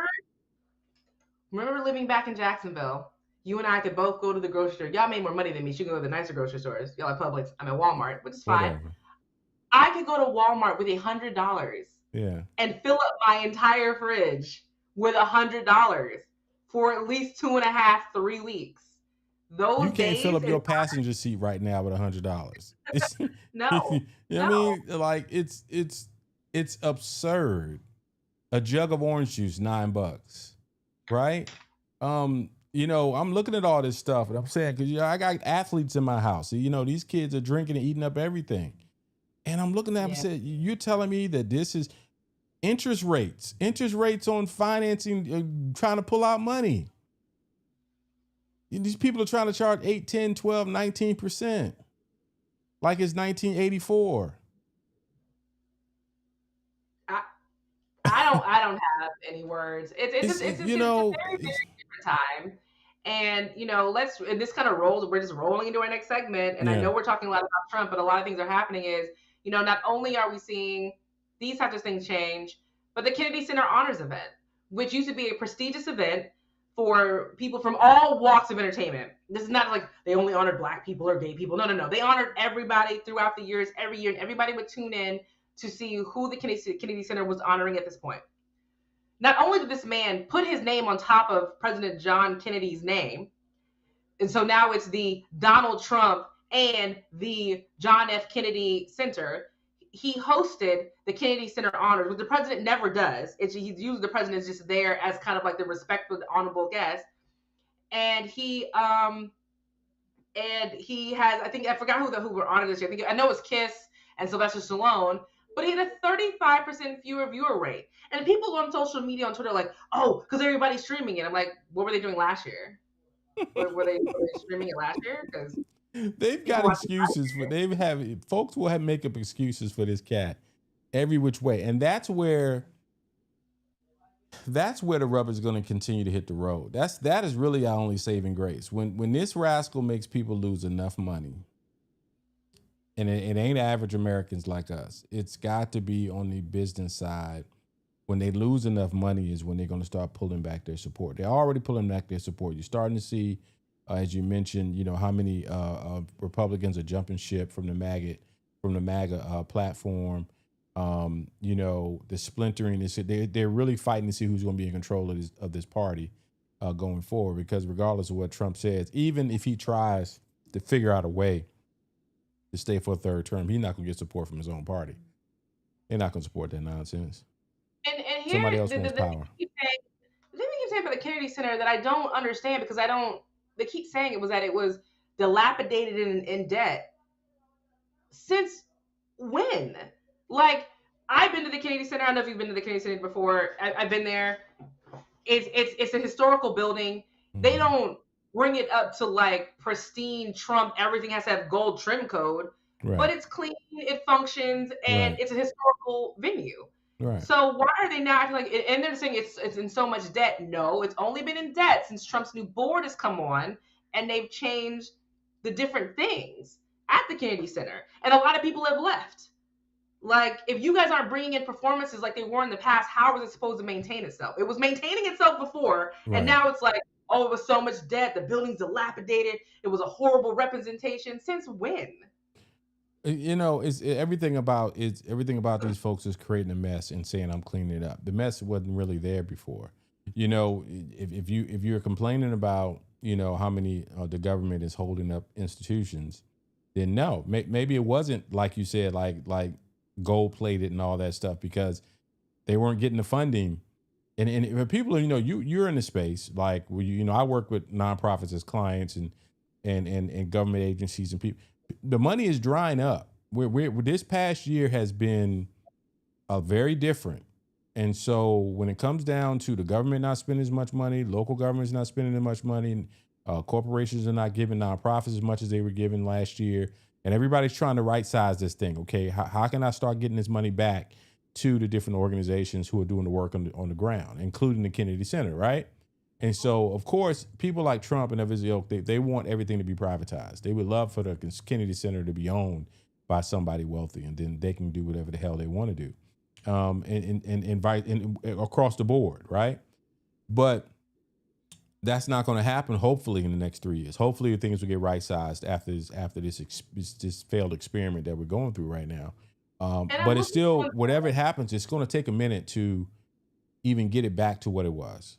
Speaker 2: Remember living back in Jacksonville? You and I could both go to the grocery store. Y'all made more money than me. She can go to the nicer grocery stores. Y'all at Publix. I'm at Walmart, which is fine.
Speaker 1: Whatever.
Speaker 2: I could go to Walmart with $100
Speaker 1: Yeah.
Speaker 2: and fill up my entire fridge with $100 for at least 2.5, 3 weeks.
Speaker 1: You
Speaker 2: Those
Speaker 1: can't fill
Speaker 2: days,
Speaker 1: up your passenger seat right now with $100. It's, you know
Speaker 2: no,
Speaker 1: what I
Speaker 2: no.
Speaker 1: mean? Like it's absurd. A jug of orange juice, $9, right? I'm looking at all this stuff and I'm saying, because I got athletes in my house. These kids are drinking and eating up everything. And I'm looking at them and
Speaker 2: Yeah.
Speaker 1: said, you're telling me that this is interest rates on financing, trying to pull out money. These people are trying to charge 8, 10, 12, 19%. Like it's 1984.
Speaker 2: I don't have any words. It's a very,
Speaker 1: It's,
Speaker 2: very different time. And and this kind of rolls, we're just rolling into our next segment. And I
Speaker 1: yeah,
Speaker 2: know we're talking a lot about Trump, but a lot of things are happening is, not only are we seeing these types of things change, but the Kennedy Center Honors event, which used to be a prestigious event for people from all walks of entertainment. This is not like they only honored Black people or gay people. No, no, no. They honored everybody throughout the years, every year, and everybody would tune in to see who the Kennedy Center was honoring at this point. Not only did this man put his name on top of President John Kennedy's name, and so now it's the Donald Trump and the John F. Kennedy Center. He hosted the Kennedy Center Honors, which the president never does. He's usually the president is just there as kind of like the respectful, honorable guest. And he has, I think, I forgot who were honored this year. I know it's Kiss and Sylvester Stallone, but he had a 35% fewer viewer rate. And people on social media on Twitter are like, oh, because everybody's streaming it. I'm like, what were they doing last year? Were they streaming it last year? Because
Speaker 1: they've got excuses for folks will make up excuses for this cat every which way, and that's where the rubber's going to continue to hit the road. That is really our only saving grace. When this rascal makes people lose enough money, and it ain't average Americans like us. It's got to be on the business side. When they lose enough money is when they're going to start pulling back their support. They're already pulling back their support. You're starting to see, as you mentioned, how many Republicans are jumping ship from the MAGA platform. The splintering. They're really fighting to see who's going to be in control of this party going forward. Because regardless of what Trump says, even if he tries to figure out a way to stay for a third term, he's not going to get support from his own party. They're not going to support that nonsense.
Speaker 2: And here,
Speaker 1: Somebody else wants power.
Speaker 2: the thing they keep saying about the Kennedy Center that I don't understand, because they keep saying it was dilapidated and in debt. Since when? Like, I've been to the Kennedy Center. I don't know if you've been to the Kennedy Center before. I've been there. It's a historical building. Mm-hmm. They don't bring it up to like pristine Trump. Everything has to have gold trim code, right. But it's clean. It functions, and right. It's a historical venue. Right. So why are they now acting like? And they're saying it's in so much debt. No, it's only been in debt since Trump's new board has come on, and they've changed the different things at the Kennedy Center, and a lot of people have left. Like, if you guys aren't bringing in performances like they were in the past, how was it supposed to maintain itself? It was maintaining itself before, right. And now it's like, oh, it was so much debt. The building's dilapidated. It was a horrible representation. Since when?
Speaker 1: It's everything about these folks is creating a mess and saying I'm cleaning it up. The mess wasn't really there before. If you're complaining about how many the government is holding up institutions, then no, maybe it wasn't like you said, like gold plated and all that stuff, because they weren't getting the funding. And people are, you're in the space, like, I work with nonprofits as clients and government agencies and people. The money is drying up. This past year has been very different. And so when it comes down to the government not spending as much money, local governments not spending as much money, corporations are not giving nonprofits as much as they were giving last year. And everybody's trying to right size this thing. Okay, how can I start getting this money back to the different organizations who are doing the work on the ground, including the Kennedy Center, right? And so, of course, people like Trump and of his ilk, they want everything to be privatized. They would love for the Kennedy Center to be owned by somebody wealthy, and then they can do whatever the hell they want to do, and invite across the board, right? But That's not going to happen. Hopefully, in the next 3 years, hopefully things will get right sized after this failed experiment that we're going through right now.
Speaker 2: And I'm
Speaker 1: But it's
Speaker 2: looking
Speaker 1: still,
Speaker 2: on
Speaker 1: whatever it happens, it's going to take a minute to even get it back to what it was.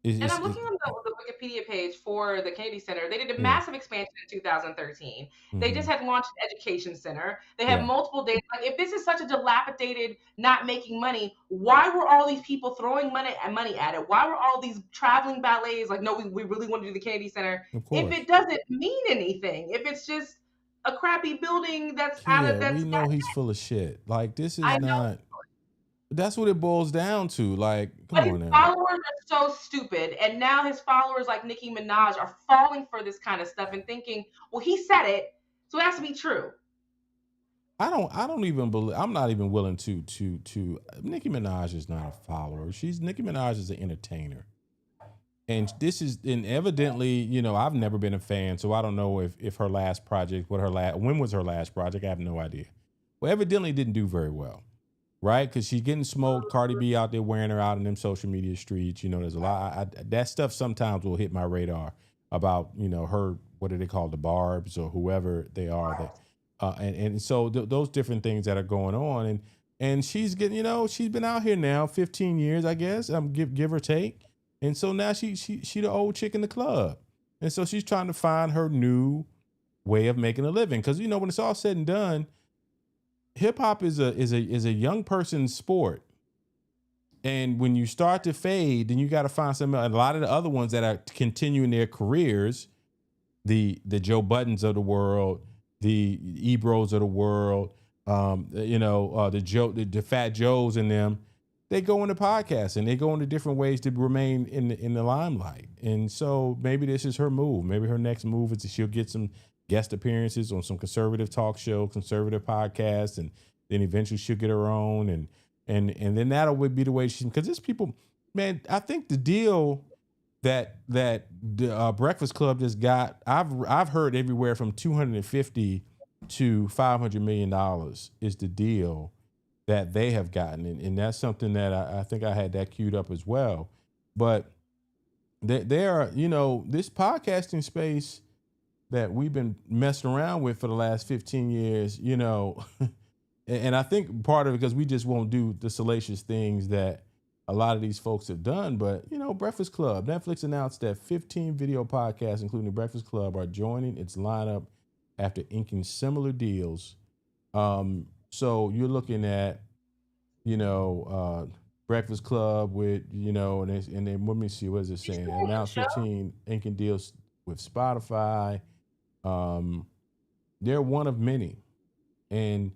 Speaker 2: And I'm
Speaker 1: It's
Speaker 2: looking on the Wikipedia page for the Kennedy Center. They did a
Speaker 1: yeah.
Speaker 2: massive expansion in 2013. They just
Speaker 1: Hmm.
Speaker 2: had launched an education center. They have
Speaker 1: Yeah.
Speaker 2: multiple days. Like, if this is such a dilapidated, not making money, why were all these people throwing money at it? Why were all these traveling ballets like, no, we really want to do the Kennedy Center?
Speaker 1: Of
Speaker 2: If
Speaker 1: course.
Speaker 2: it doesn't mean anything, if it's just a crappy building that's out of
Speaker 1: Kia, we
Speaker 2: that's
Speaker 1: know he's full of shit. Like, this is
Speaker 2: I know.
Speaker 1: not. That's what it boils down to. Like, come
Speaker 2: But his
Speaker 1: on now.
Speaker 2: followers are so stupid. And now his followers, like Nicki Minaj, are falling for this kind of stuff and thinking, well, he said it, so it has to be true.
Speaker 1: I don't even believe. I'm not even willing to. Nicki Minaj is not a follower. Nicki Minaj is an entertainer. And this is, and evidently, I've never been a fan, so I don't know if her last project, when was her last project? I have no idea. Well, evidently didn't do very well, right? Because she's getting smoked. Cardi B out there wearing her out in them social media streets. There's a lot. That stuff sometimes will hit my radar about her. What do they call, the Barbs or whoever they are? That and so those different things that are going on, and she's getting, she's been out here now 15 years, I guess, give or take. And so now she the old chick in the club. And so she's trying to find her new way of making a living. Because when it's all said and done, hip hop is a young person's sport. And when you start to fade, then you got to find some. A lot of the other ones that are continuing their careers, the Joe Buttons of the world, the Ebros of the world, the Fat Joes and them, they go into podcasts and they go into different ways to remain in the limelight. And so maybe this is her move. Maybe her next move is that she'll get some guest appearances on some conservative talk show, conservative podcasts, and then eventually she'll get her own, and then that'll be the way because there's people, man. I think the deal that the Breakfast Club just got, I've heard everywhere from 250 to $500 million is the deal that they have gotten. And that's something that I think I had that queued up as well. But there are, this podcasting space that we've been messing around with for the last 15 years, and I think part of it because we just won't do the salacious things that a lot of these folks have done. But, Breakfast Club, Netflix announced that 15 video podcasts, including the Breakfast Club, are joining its lineup after inking similar deals. So you're looking at, Breakfast Club with, and then let me see, what is it saying? Announced 15 inking deals with Spotify. They're one of many. And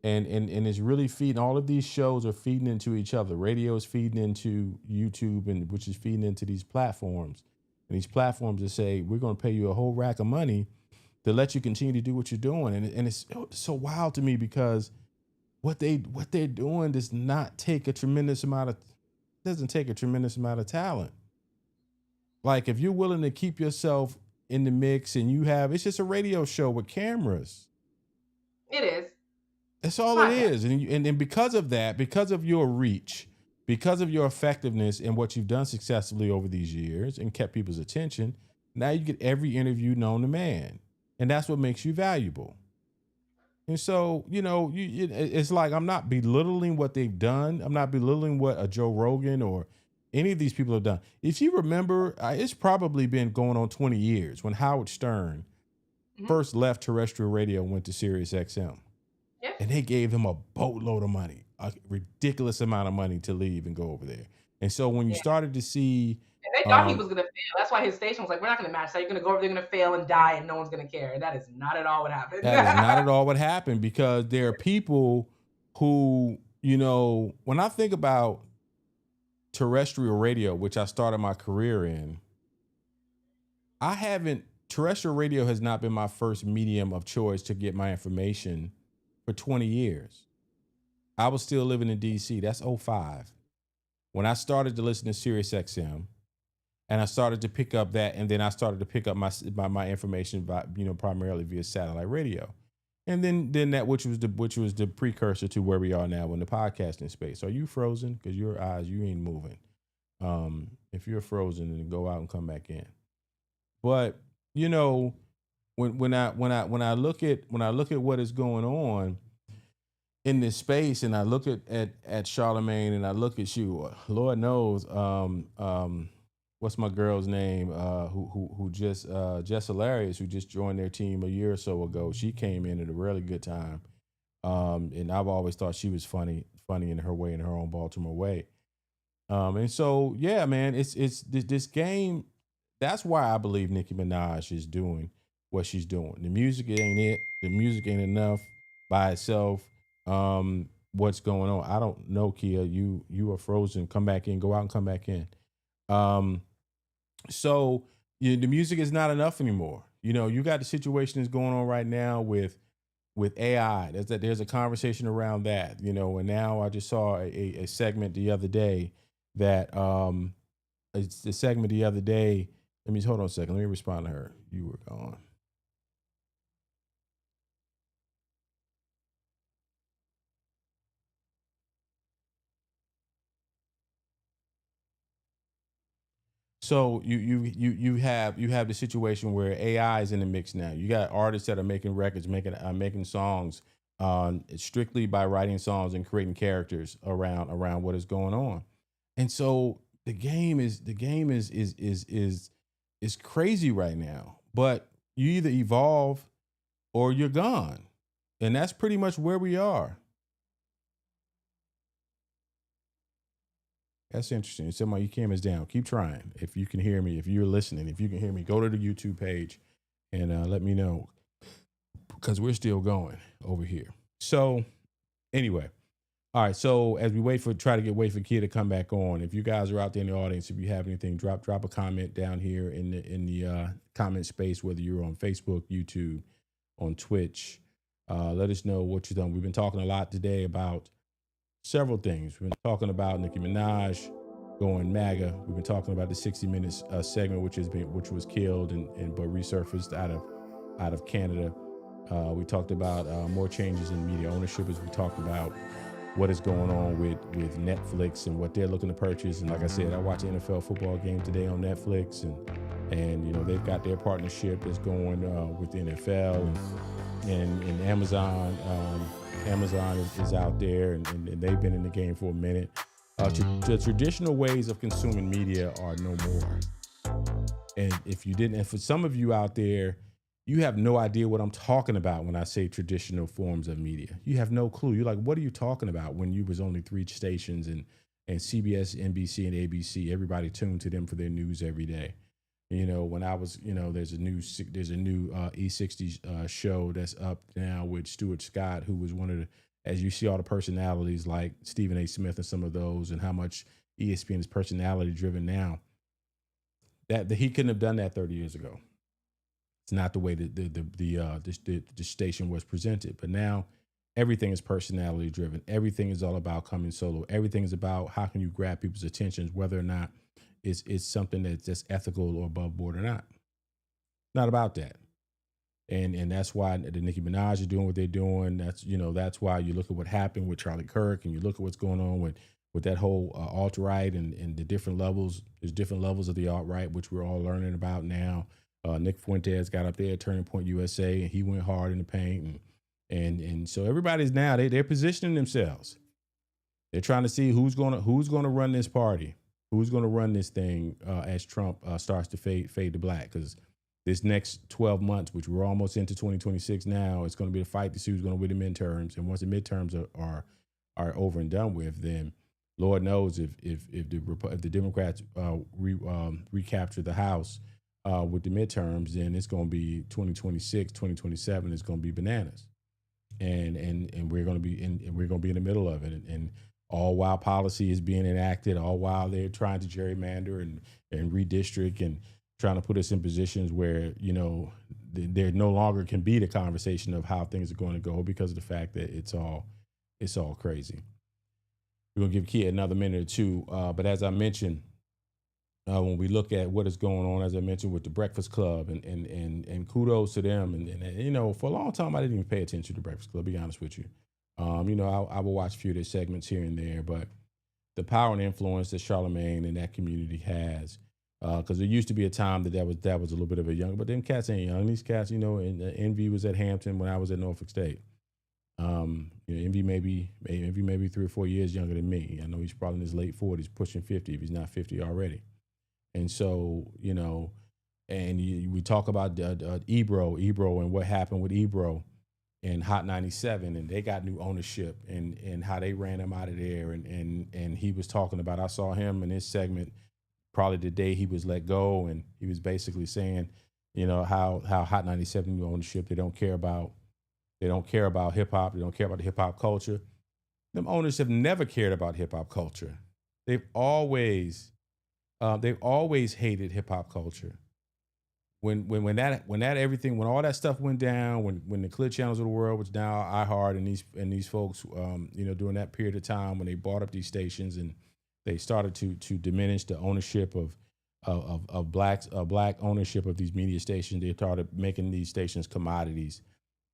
Speaker 1: it's really feeding, all of these shows are feeding into each other. Radio is feeding into YouTube, and which is feeding into these platforms. And these platforms that say, we're going to pay you a whole rack of money to let you continue to do what you're doing. And it's so wild to me because what they're doing does not take a tremendous amount of talent. Like, if you're willing to keep yourself in the mix and it's just a radio show with cameras.
Speaker 2: It is.
Speaker 1: That's all it is. And because of that, because of your reach, because of your effectiveness and what you've done successfully over these years and kept people's attention, now you get every interview known to man. And that's what makes you valuable. And so, it's like, I'm not belittling what they've done. I'm not belittling what a Joe Rogan or any of these people have done. If you remember, it's probably been going on 20 years when Howard Stern first left terrestrial radio and went to Sirius XM.
Speaker 2: Yeah.
Speaker 1: And they gave him a boatload of money, a ridiculous amount of money to leave and go over there. And so when you started to see...
Speaker 2: And they thought he was going to fail. That's why his station was like, we're not going to match that. You're going to go over there, going to fail and die, and no one's going to care. That is not at all what happened.
Speaker 1: That is not at all what happened, because there are people who, when I think about terrestrial radio, which I started my career in, terrestrial radio has not been my first medium of choice to get my information for 20 years. I was still living in DC. That's 2005. When I started to listen to Sirius XM, and I started to pick up that, and then I started to pick up my information by, primarily via satellite radio. And then that, which was the precursor to where we are now in the podcasting space. Are you frozen? Because your eyes, you ain't moving. If you're frozen, then go out and come back in. But you know, when I look at what is going on in this space, and I look at Charlemagne, and I look at you, Lord knows, what's my girl's name? Who just Jess Hilarious, who just joined their team a year or so ago. She came in at a really good time, and I've always thought she was funny in her way, in her own Baltimore way. And so yeah, man, it's this game. That's why I believe Nicki Minaj is doing what she's doing. The music ain't it. The music ain't enough by itself. What's going on? I don't know, Kia. You are frozen. Come back in. Go out and come back in. Um, so the music is not enough anymore. You got the situation that's going on right now with AI. There's a conversation around that. And now I just saw a segment the other day that it's the segment the other day. Let me hold on a second. Let me respond to her. You were gone. So you have the situation where AI is in the mix now. You got artists that are making records, making songs, strictly by writing songs and creating characters around what is going on. And so the game is crazy right now. But you either evolve or you're gone, and that's pretty much where we are. That's interesting. Somebody, your camera's down. Keep trying. If you can hear me, if you're listening, if you can hear me, go to the YouTube page and let me know, because we're still going over here. So anyway, all right. So as we wait for Kia to come back on, if you guys are out there in the audience, if you have anything, drop a comment down here in the comment space, whether you're on Facebook, YouTube, on Twitch. Let us know what you've done. We've been talking a lot today about several things. We've been talking about Nicki Minaj going MAGA. We've been talking about the 60 Minutes segment, which was killed and but resurfaced out of Canada. We talked about more changes in media ownership, as we talked about what is going on with Netflix and what they're looking to purchase. And like I said, I watched an NFL football game today on Netflix, and they've got their partnership that's going with the NFL and Amazon. Amazon is out there, and they've been in the game for a minute. The traditional ways of consuming media are no more. And for some of you out there, you have no idea what I'm talking about when I say traditional forms of media. You have no clue. You're like, what are you talking about? When you was only three stations, and CBS, NBC, and ABC, everybody tuned to them for their news every day. When I was, there's a new E60 show that's up now with Stuart Scott, who was one of the, as you see all the personalities like Stephen A. Smith and some of those, and how much ESPN is personality driven now. That he couldn't have done that 30 years ago. It's not the way that the station was presented. But now everything is personality driven. Everything is all about coming solo. Everything is about how can you grab people's attentions, whether or not it's something that's just ethical or above board or not. Not about that. And that's why the Nicki Minaj is doing what they're doing. That's why you look at what happened with Charlie Kirk, and you look at what's going on with that whole alt-right and the different levels. There's different levels of the alt-right, which we're all learning about now. Nick Fuentes got up there at Turning Point USA, and he went hard in the paint. And so everybody's now, they're positioning themselves. They're trying to see who's gonna run this party, who's gonna run this thing as Trump starts to fade to black. Because this next 12 months, which we're almost into 2026 now, it's going to be a fight to see who's going to win the midterms. And once the midterms are over and done with, then Lord knows if the Democrats recapture the House with the midterms, then it's going to be 2026, 2027. It's going to be bananas, and we're going to be in the middle of it, and all while policy is being enacted, all while they're trying to gerrymander and redistrict and trying to put us in positions where there no longer can be the conversation of how things are going to go, because of the fact that it's all crazy. We're gonna give Kia another minute or two, but as I mentioned, when we look at what is going on, as I mentioned with the Breakfast Club, and kudos to them, and for a long time I didn't even pay attention to the Breakfast Club. To be honest with you, I will watch a few of their segments here and there, but the power and influence that Charlemagne and that community has. Because there used to be a time that was a little bit of a young, but them cats ain't young. These cats, and Envy was at Hampton when I was at Norfolk State. Envy maybe 3 or 4 years younger than me. I know he's probably in his late 40s, pushing 50 if he's not 50 already. And so, we talk about Ebro, and what happened with Ebro and Hot 97, and they got new ownership, and how they ran him out of there, and he was talking about. I saw him in his segment probably the day he was let go, and he was basically saying, how Hot 97 new ownership, they don't care about hip hop, they don't care about the hip hop culture. Them owners have never cared about hip hop culture. They've always hated hip hop culture. When all that stuff went down, when the Clear Channels of the world was now iHeart and these folks, during that period of time when they bought up these stations and they started to diminish the ownership of black ownership of these media stations, they started making these stations commodities,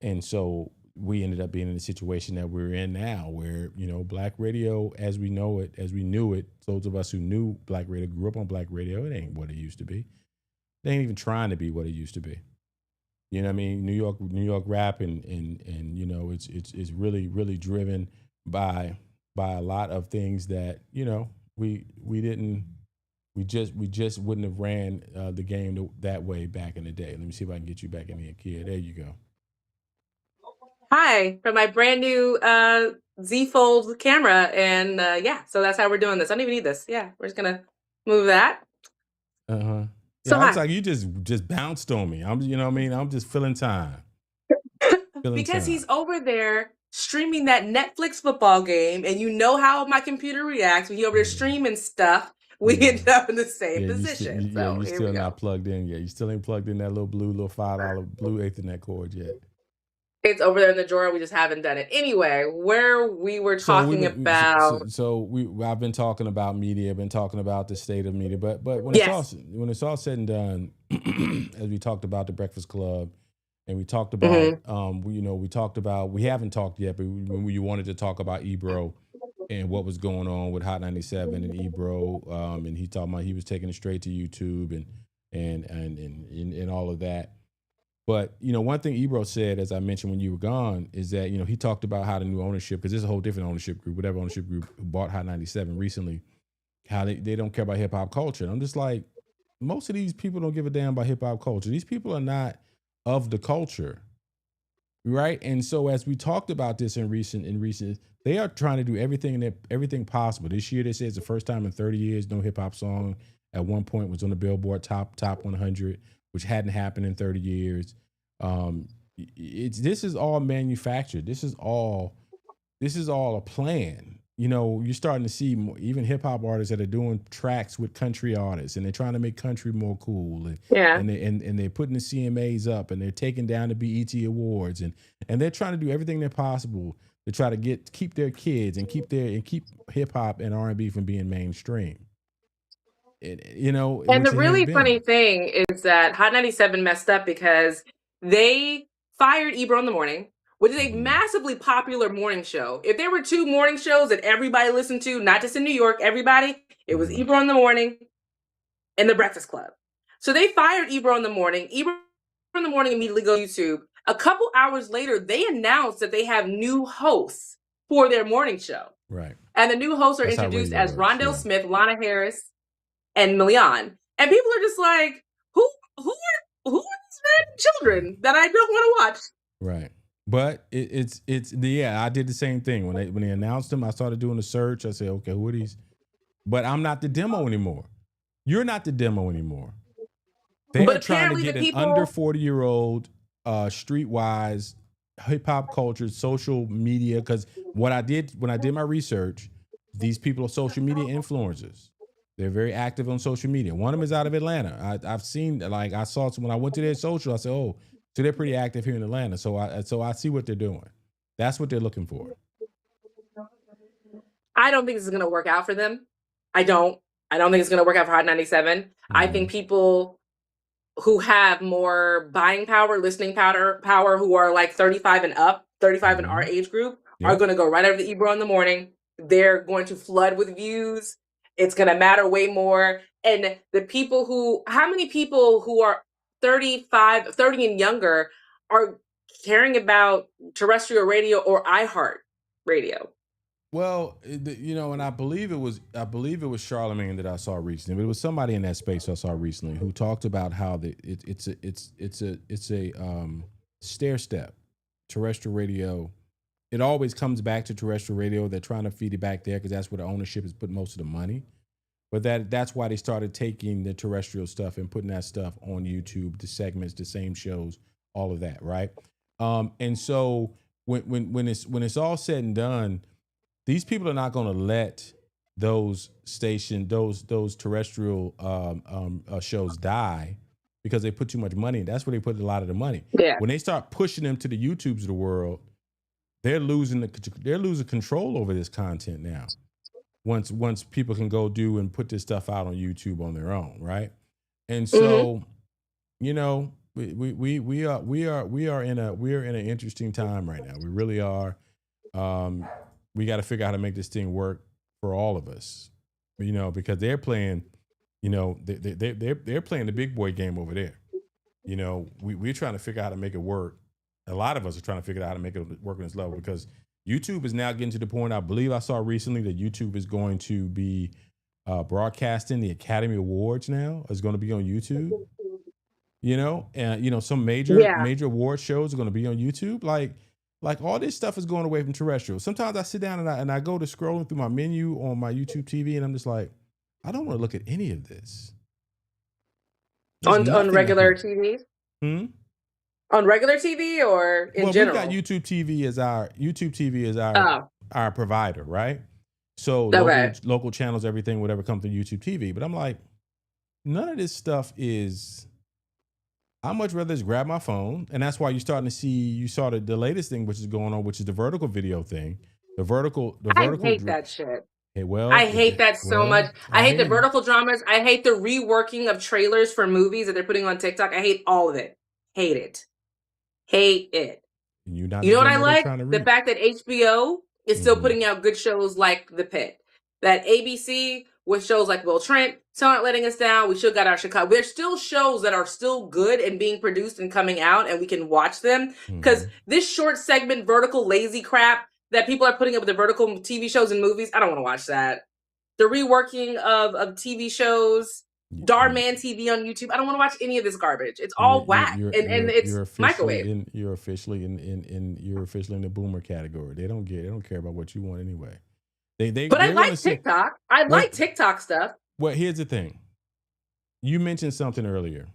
Speaker 1: and so we ended up being in the situation that we're in now, where black radio as we know it, as we knew it, those of us who knew black radio, grew up on black radio, it ain't what it used to be. They ain't even trying to be what it used to be. You know what I mean? New York rap and it's really, really driven by a lot of things that we just wouldn't have ran the game that way back in the day. Let me see if I can get you back in here, kid. There you go.
Speaker 2: Hi, from my brand new Z Fold camera, and so that's how we're doing this. I don't even need this. Yeah, we're just gonna move that.
Speaker 1: Yeah,
Speaker 2: So
Speaker 1: I was like, you just bounced on me. I'm just filling time.
Speaker 2: Because he's over there streaming that Netflix football game, and how my computer reacts when he over there streaming stuff. We end up in the same position.
Speaker 1: You're still not plugged in yet. You still ain't plugged in that little $5 blue Ethernet cord yet.
Speaker 2: It's over there in the drawer. We just haven't done it. Anyway, where we were talking about.
Speaker 1: I've been talking about media. I've been talking about the state of media. But when it's all said and done, as we talked about the Breakfast Club, and we talked about we haven't talked yet, but when you wanted to talk about Ebro and what was going on with Hot 97 and Ebro, and he talking about he was taking it straight to YouTube and all of that. But, one thing Ebro said, as I mentioned when you were gone, is that, he talked about how the new ownership, because there's a whole different ownership group, whatever ownership group who bought Hot 97 recently, how they don't care about hip hop culture. And I'm just like, most of these people don't give a damn about hip hop culture. These people are not of the culture, right? And so as we talked about this in recent, they are trying to do everything possible. This year, they say it's the first time in 30 years no hip hop song at one point was on the Billboard top 100. Which hadn't happened in 30 years. This is all manufactured. This is all a plan. You're starting to see even hip hop artists that are doing tracks with country artists, and they're trying to make country more cool. And they're putting the CMAs up, and they're taking down the BET awards, and they're trying to do everything they're possible to try to keep their kids and keep hip hop and R&B from being mainstream.
Speaker 2: And the really funny thing is that Hot 97 messed up because they fired Ebro in the Morning, which is a massively popular morning show. If there were two morning shows that everybody listened to, not just in New York, everybody, it was Ebro in the Morning and The Breakfast Club. So they fired Ebro in the Morning. Ebro in the Morning immediately goes to YouTube. A couple hours later, they announced that they have new hosts for their morning show.
Speaker 1: Right.
Speaker 2: And the new hosts are introduced as Rondell Smith, Lana Harris, and Million. And people are just like, who are these random children that I don't want to watch?
Speaker 1: Right. But I did the same thing. When they announced them, I started doing a search. I said, okay, who are these? But I'm not the demo anymore. You're not the demo anymore. They are trying to get an under 40-year-old streetwise hip hop culture, social media. Because when I did my research, these people are social media influencers. They're very active on social media. One of them is out of Atlanta. I've seen, I saw when I went to their social, I said, oh, so they're pretty active here in Atlanta. So I see what they're doing. That's what they're looking for.
Speaker 2: I don't think this is going to work out for them. I don't think it's going to work out for Hot 97. I think people who have more buying power, listening power, who are like 35 and up, 35 in our age group, are going to go right over to Ebro in the Morning. they're going to flood with views. It's going to matter way more. And the people how many people who are 35, 30 and younger are caring about terrestrial radio or iHeart radio?
Speaker 1: Well, and I believe it was Charlemagne that I saw recently, but it was somebody in that space I saw recently who talked about how it's a stair step. Terrestrial radio, it always comes back to terrestrial radio. They're trying to feed it back there because that's where the ownership is putting most of the money. But that's why they started taking the terrestrial stuff and putting that stuff on YouTube, the segments, the same shows, all of that, right? And so when it's all said and done, these people are not going to let those terrestrial shows die because they put too much money in. That's where they put a lot of the money.
Speaker 2: Yeah.
Speaker 1: When they start pushing them to the YouTubes of the world, they're losing control over this content now. Once people can go do and put this stuff out on YouTube on their own, right? And so, we are in an interesting time right now. We really are. We got to figure out how to make this thing work for all of us, because they're playing, they're playing the big boy game over there. We're trying to figure out how to make it work. A lot of us are trying to figure out how to make it work on this level because YouTube is now getting to the point, I believe I saw recently that YouTube is going to be broadcasting the Academy Awards now. It's going to be on YouTube, and, some major award shows are going to be on YouTube. Like all this stuff is going away from terrestrial. Sometimes I sit down and I go to scrolling through my menu on my YouTube TV and I'm just like, I don't want to look at any of this.
Speaker 2: On regular TV? On regular TV or in general?
Speaker 1: We've got YouTube TV as our provider, right? So local channels, everything, whatever comes to YouTube TV. But I'm like, none of this stuff is. I'd much rather just grab my phone, and that's why you saw the latest thing which is going on, which is the vertical video thing. The vertical. I
Speaker 2: hate that shit.
Speaker 1: Hey, well,
Speaker 2: I hate that so much. I hate the vertical dramas. I hate the reworking of trailers for movies that they're putting on TikTok. I hate all of it. Hate it. You know what I like? The fact that HBO is still putting out good shows like The Pit. That ABC with shows like Will Trent still not letting us down. We still got our Chicago. There's still shows that are still good and being produced and coming out, and we can watch them. Because this short segment, vertical lazy crap that people are putting up with the vertical TV shows and movies, I don't want to watch that. The reworking of TV shows, Darman TV on YouTube. I don't want to watch any of this garbage. It's all whack, and it's microwave.
Speaker 1: You're officially in the boomer category. They don't care about what you want anyway.
Speaker 2: But I like TikTok. I like TikTok stuff.
Speaker 1: Well, here's the thing. You mentioned something earlier.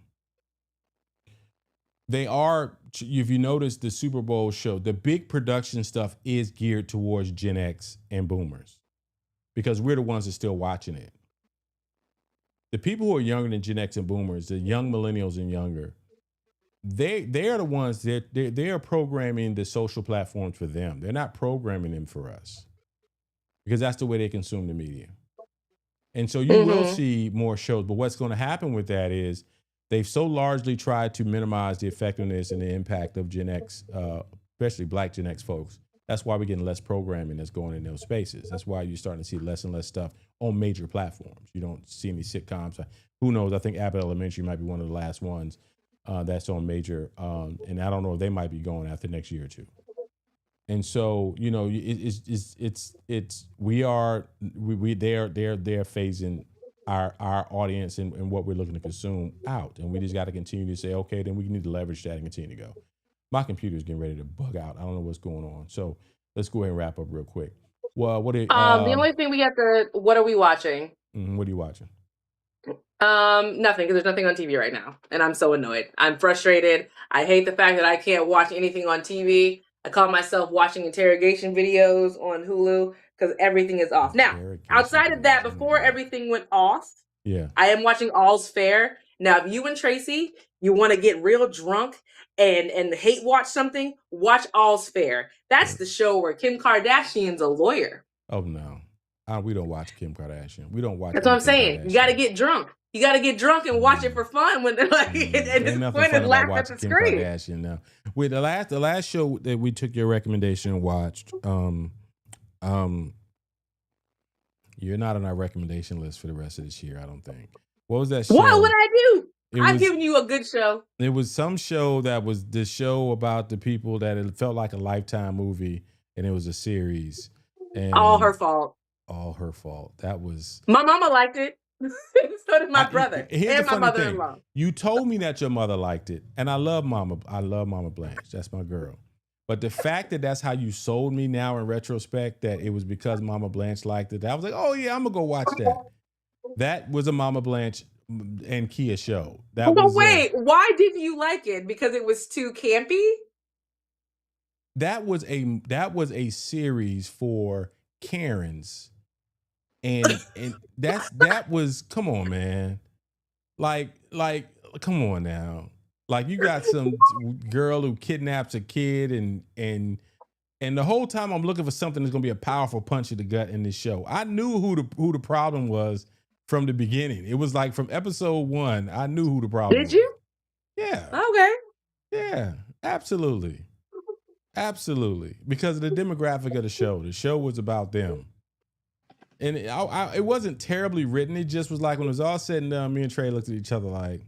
Speaker 1: They are, if you notice the Super Bowl show, the big production stuff is geared towards Gen X and boomers because we're the ones that are still watching it. The people who are younger than Gen X and boomers, the young millennials and younger, they are the ones that they are programming the social platforms for them. They're not programming them for us. Because that's the way they consume the media. And so you will see more shows. But what's going to happen with that is they've so largely tried to minimize the effectiveness and the impact of Gen X, especially Black Gen X folks. That's why we're getting less programming that's going in those spaces. That's why you're starting to see less and less stuff on major platforms. You don't see any sitcoms. Who knows? I think Abbott Elementary might be one of the last ones that's on major. And I don't know if they might be going after next year or two. And so, they're phasing our audience and what we're looking to consume out. And we just got to continue to say, okay, then we need to leverage that and continue to go. My computer's getting ready to bug out. I don't know what's going on. So let's go ahead and wrap up real quick. Well, the
Speaker 2: only thing we have to, what are we watching?
Speaker 1: What are you watching?
Speaker 2: Nothing, because there's nothing on TV right now. And I'm so annoyed. I'm frustrated. I hate the fact that I can't watch anything on TV. I call myself watching interrogation videos on Hulu because everything is off. Now, outside of that, before everything went off, I am watching All's Fair. Now, if you and Tracy, you want to get real drunk and hate watch something, watch All's Fair. That's the show where Kim Kardashian's a lawyer.
Speaker 1: Oh, no. We don't watch Kim Kardashian. We don't watch.
Speaker 2: That's what I'm saying. You got to get drunk. You got to get drunk and watch it for fun when they're like, and it's fun and laugh at the
Speaker 1: Kim
Speaker 2: screen.
Speaker 1: Kardashian now. With the last show that we took your recommendation and watched, You're not on our recommendation list for the rest of this year, I don't think. What was that show?
Speaker 3: What would I do? I've given you a good show.
Speaker 1: It was some show that was the show about the people that it felt like a Lifetime movie, and it was a series. And
Speaker 3: all her fault.
Speaker 1: All her fault. That was.
Speaker 3: My mama liked it. So did my brother and my mother-in-law.
Speaker 1: You told me that your mother liked it, and I love Mama. I love Mama Blanche. That's my girl. But the fact that that's how you sold me now in retrospect, that it was because Mama Blanche liked it, I was like, oh yeah, I'm gonna go watch that. That was a Mama Blanche and Kia show.
Speaker 3: Wait, why didn't you like it? Because it was too campy?
Speaker 1: That was a series for Karens. And that was, come on, man. Like, come on now. Like, you got some girl who kidnaps a kid and the whole time I'm looking for something that's gonna be a powerful punch in the gut in this show. I knew who the problem was from the beginning. It was like from episode 1, I knew who the problem was.
Speaker 3: Did you?
Speaker 1: Yeah.
Speaker 3: Okay.
Speaker 1: Yeah, absolutely. Absolutely. Because of the demographic of the show. The show was about them. And it wasn't terribly written. It just was like, when it was all said and done, me and Trey looked at each other like,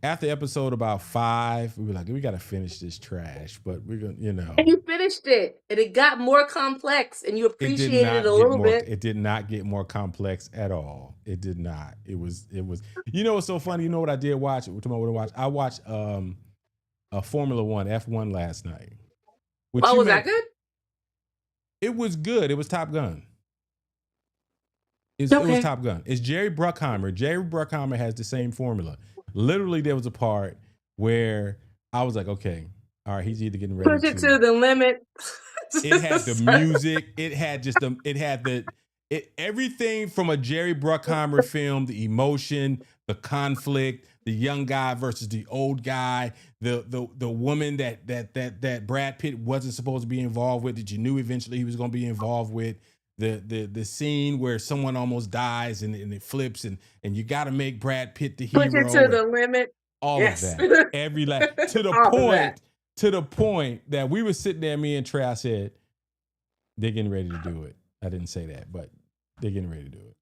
Speaker 1: after episode about 5, we were like, we got to finish this trash, but we're going to,
Speaker 3: And you finished it, and it got more complex, and you appreciated it a little bit.
Speaker 1: It did not get more complex at all. It did not. It was, what's so funny? You know what I did watch? I watched a Formula One, F1 last night.
Speaker 3: Was that good?
Speaker 1: It was good. It was Top Gun. It was Top Gun. It's Jerry Bruckheimer. Jerry Bruckheimer has the same formula. Literally, there was a part where I was like, okay, all right, he's either getting ready
Speaker 3: push it to the limit.
Speaker 1: It had the music. It had everything from a Jerry Bruckheimer film, the emotion, the conflict, the young guy versus the old guy, the woman that Brad Pitt wasn't supposed to be involved with, that you knew eventually he was going to be involved with. The scene where someone almost dies and it flips and you got to make Brad Pitt the hero.
Speaker 3: Push it to the limit.
Speaker 1: All of that. Every to the point that we were sitting there, me and Trey, I said, they're getting ready to do it. I didn't say that, but they're getting ready to do it.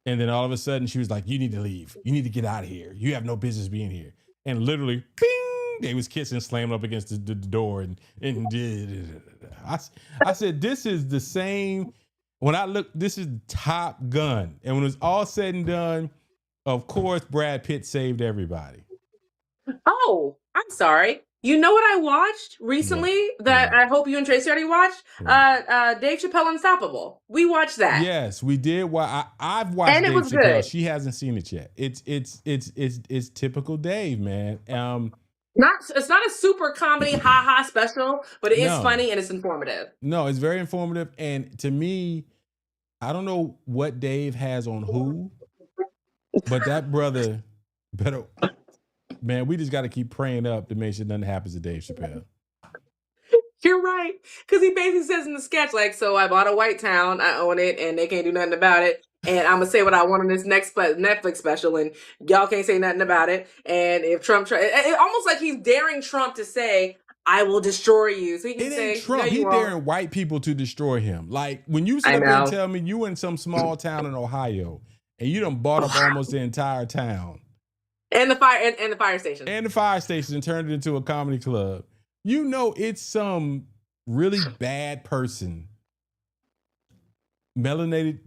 Speaker 1: And then all of a sudden she was like, you need to leave. You need to get out of here. You have no business being here. And literally, bing, they was kissing, slamming up against the door. And I said, this is the same. When I look, this is Top Gun. And when it's all said and done, of course, Brad Pitt saved everybody.
Speaker 3: Oh, I'm sorry. You know what I watched recently that I hope you and Tracy already watched? Dave Chappelle Unstoppable. We watched that.
Speaker 1: Yes, we did. I've watched
Speaker 3: and
Speaker 1: Dave
Speaker 3: it was
Speaker 1: Chappelle.
Speaker 3: Good.
Speaker 1: She hasn't seen it yet. It's typical Dave, man.
Speaker 3: It's not a super comedy ha-ha special, but it is funny and it's informative.
Speaker 1: No, it's very informative. And to me, I don't know what Dave has on who, but that brother better... Man, we just got to keep praying up to make sure nothing happens to Dave Chappelle.
Speaker 3: You're right. Because he basically says in the sketch, like, so I bought a white town, I own it, and they can't do nothing about it. And I'm going to say what I want on this next Netflix special, and y'all can't say nothing about it. And if Trump... It's almost like he's daring Trump to say, I will destroy you. So he can say,
Speaker 1: Trump.
Speaker 3: No,
Speaker 1: He's daring white people to destroy him. Like, when you sit up there and tell me you in some small town in Ohio, and you done bought up almost the entire town.
Speaker 3: And the fire station.
Speaker 1: And the fire station, and turned it into a comedy club. You know it's some really bad person, melanated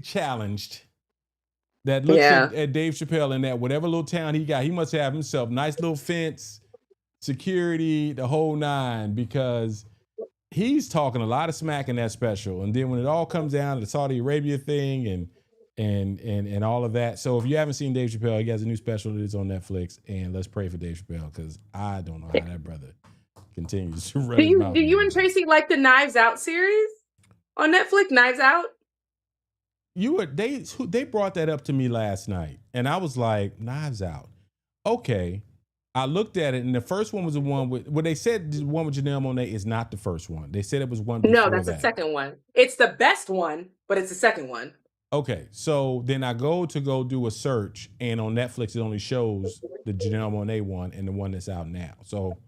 Speaker 1: challenged, that looks at Dave Chappelle in that whatever little town he got. He must have himself nice little fence, security, the whole nine, because he's talking a lot of smack in that special. And then when it all comes down to the Saudi Arabia thing and all of that. So if you haven't seen Dave Chappelle, he has a new special that is on Netflix, and let's pray for Dave Chappelle, because I don't know how that brother continues to run.
Speaker 3: Do you and Tracy like the Knives Out series on Netflix? Knives Out?
Speaker 1: They brought that up to me last night, and I was like, Knives Out. Okay. I looked at it, and the first one was the one with, well, they said the one with Janelle Monáe is not the first one. They said it was one before.
Speaker 3: No, that's the second one. It's the best one, but it's the second one.
Speaker 1: Okay, so then I go do a search, and on Netflix it only shows the Janelle Monáe one and the one that's out now. So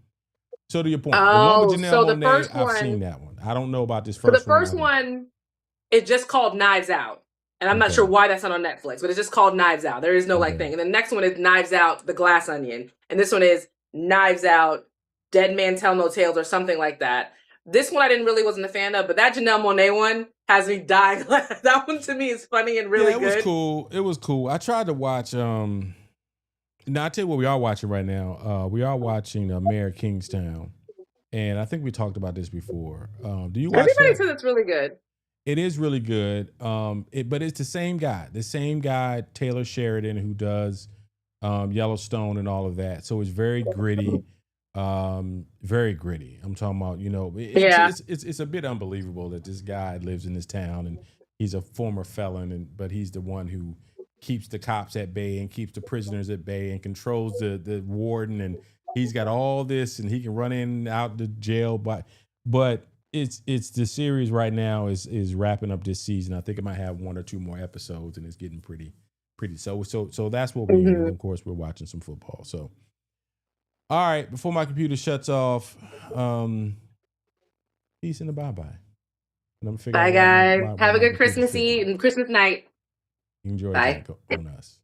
Speaker 1: to your point, the one with Janelle Monáe, I've seen that one. I don't know about this first one.
Speaker 3: So the first one It's just called Knives Out. And I'm not sure why that's not on Netflix, but it's just called Knives Out. There is no like thing. And the next one is Knives Out, The Glass Onion. And this one is Knives Out, Dead Man Tell No Tales or something like that. This one I wasn't a fan of, but that Janelle Monáe one has me dying. That one to me is funny and really good.
Speaker 1: Yeah, it was cool. It was cool. I tried to watch, now I'll tell you what we are watching right now. We are watching Mayor of Kingstown. And I think we talked about this before. Do you watch
Speaker 3: Everybody
Speaker 1: that?
Speaker 3: says it's really good.
Speaker 1: It is really good. But it's the same guy, Taylor Sheridan, who does Yellowstone and all of that. So it's very gritty, very gritty. I'm talking about, it's a bit unbelievable that this guy lives in this town and he's a former felon, but he's the one who keeps the cops at bay and keeps the prisoners at bay and controls the warden, and he's got all this and he can run in and out the jail, but it's the series right now is wrapping up this season. I think it might have 1 or 2 more episodes, and it's getting pretty so that's what we and of course we're watching some football. So all right, before my computer shuts off, peace and a bye-bye.
Speaker 3: Bye guys. Have a good Christmas Eve and Christmas night.
Speaker 1: Enjoy that on us.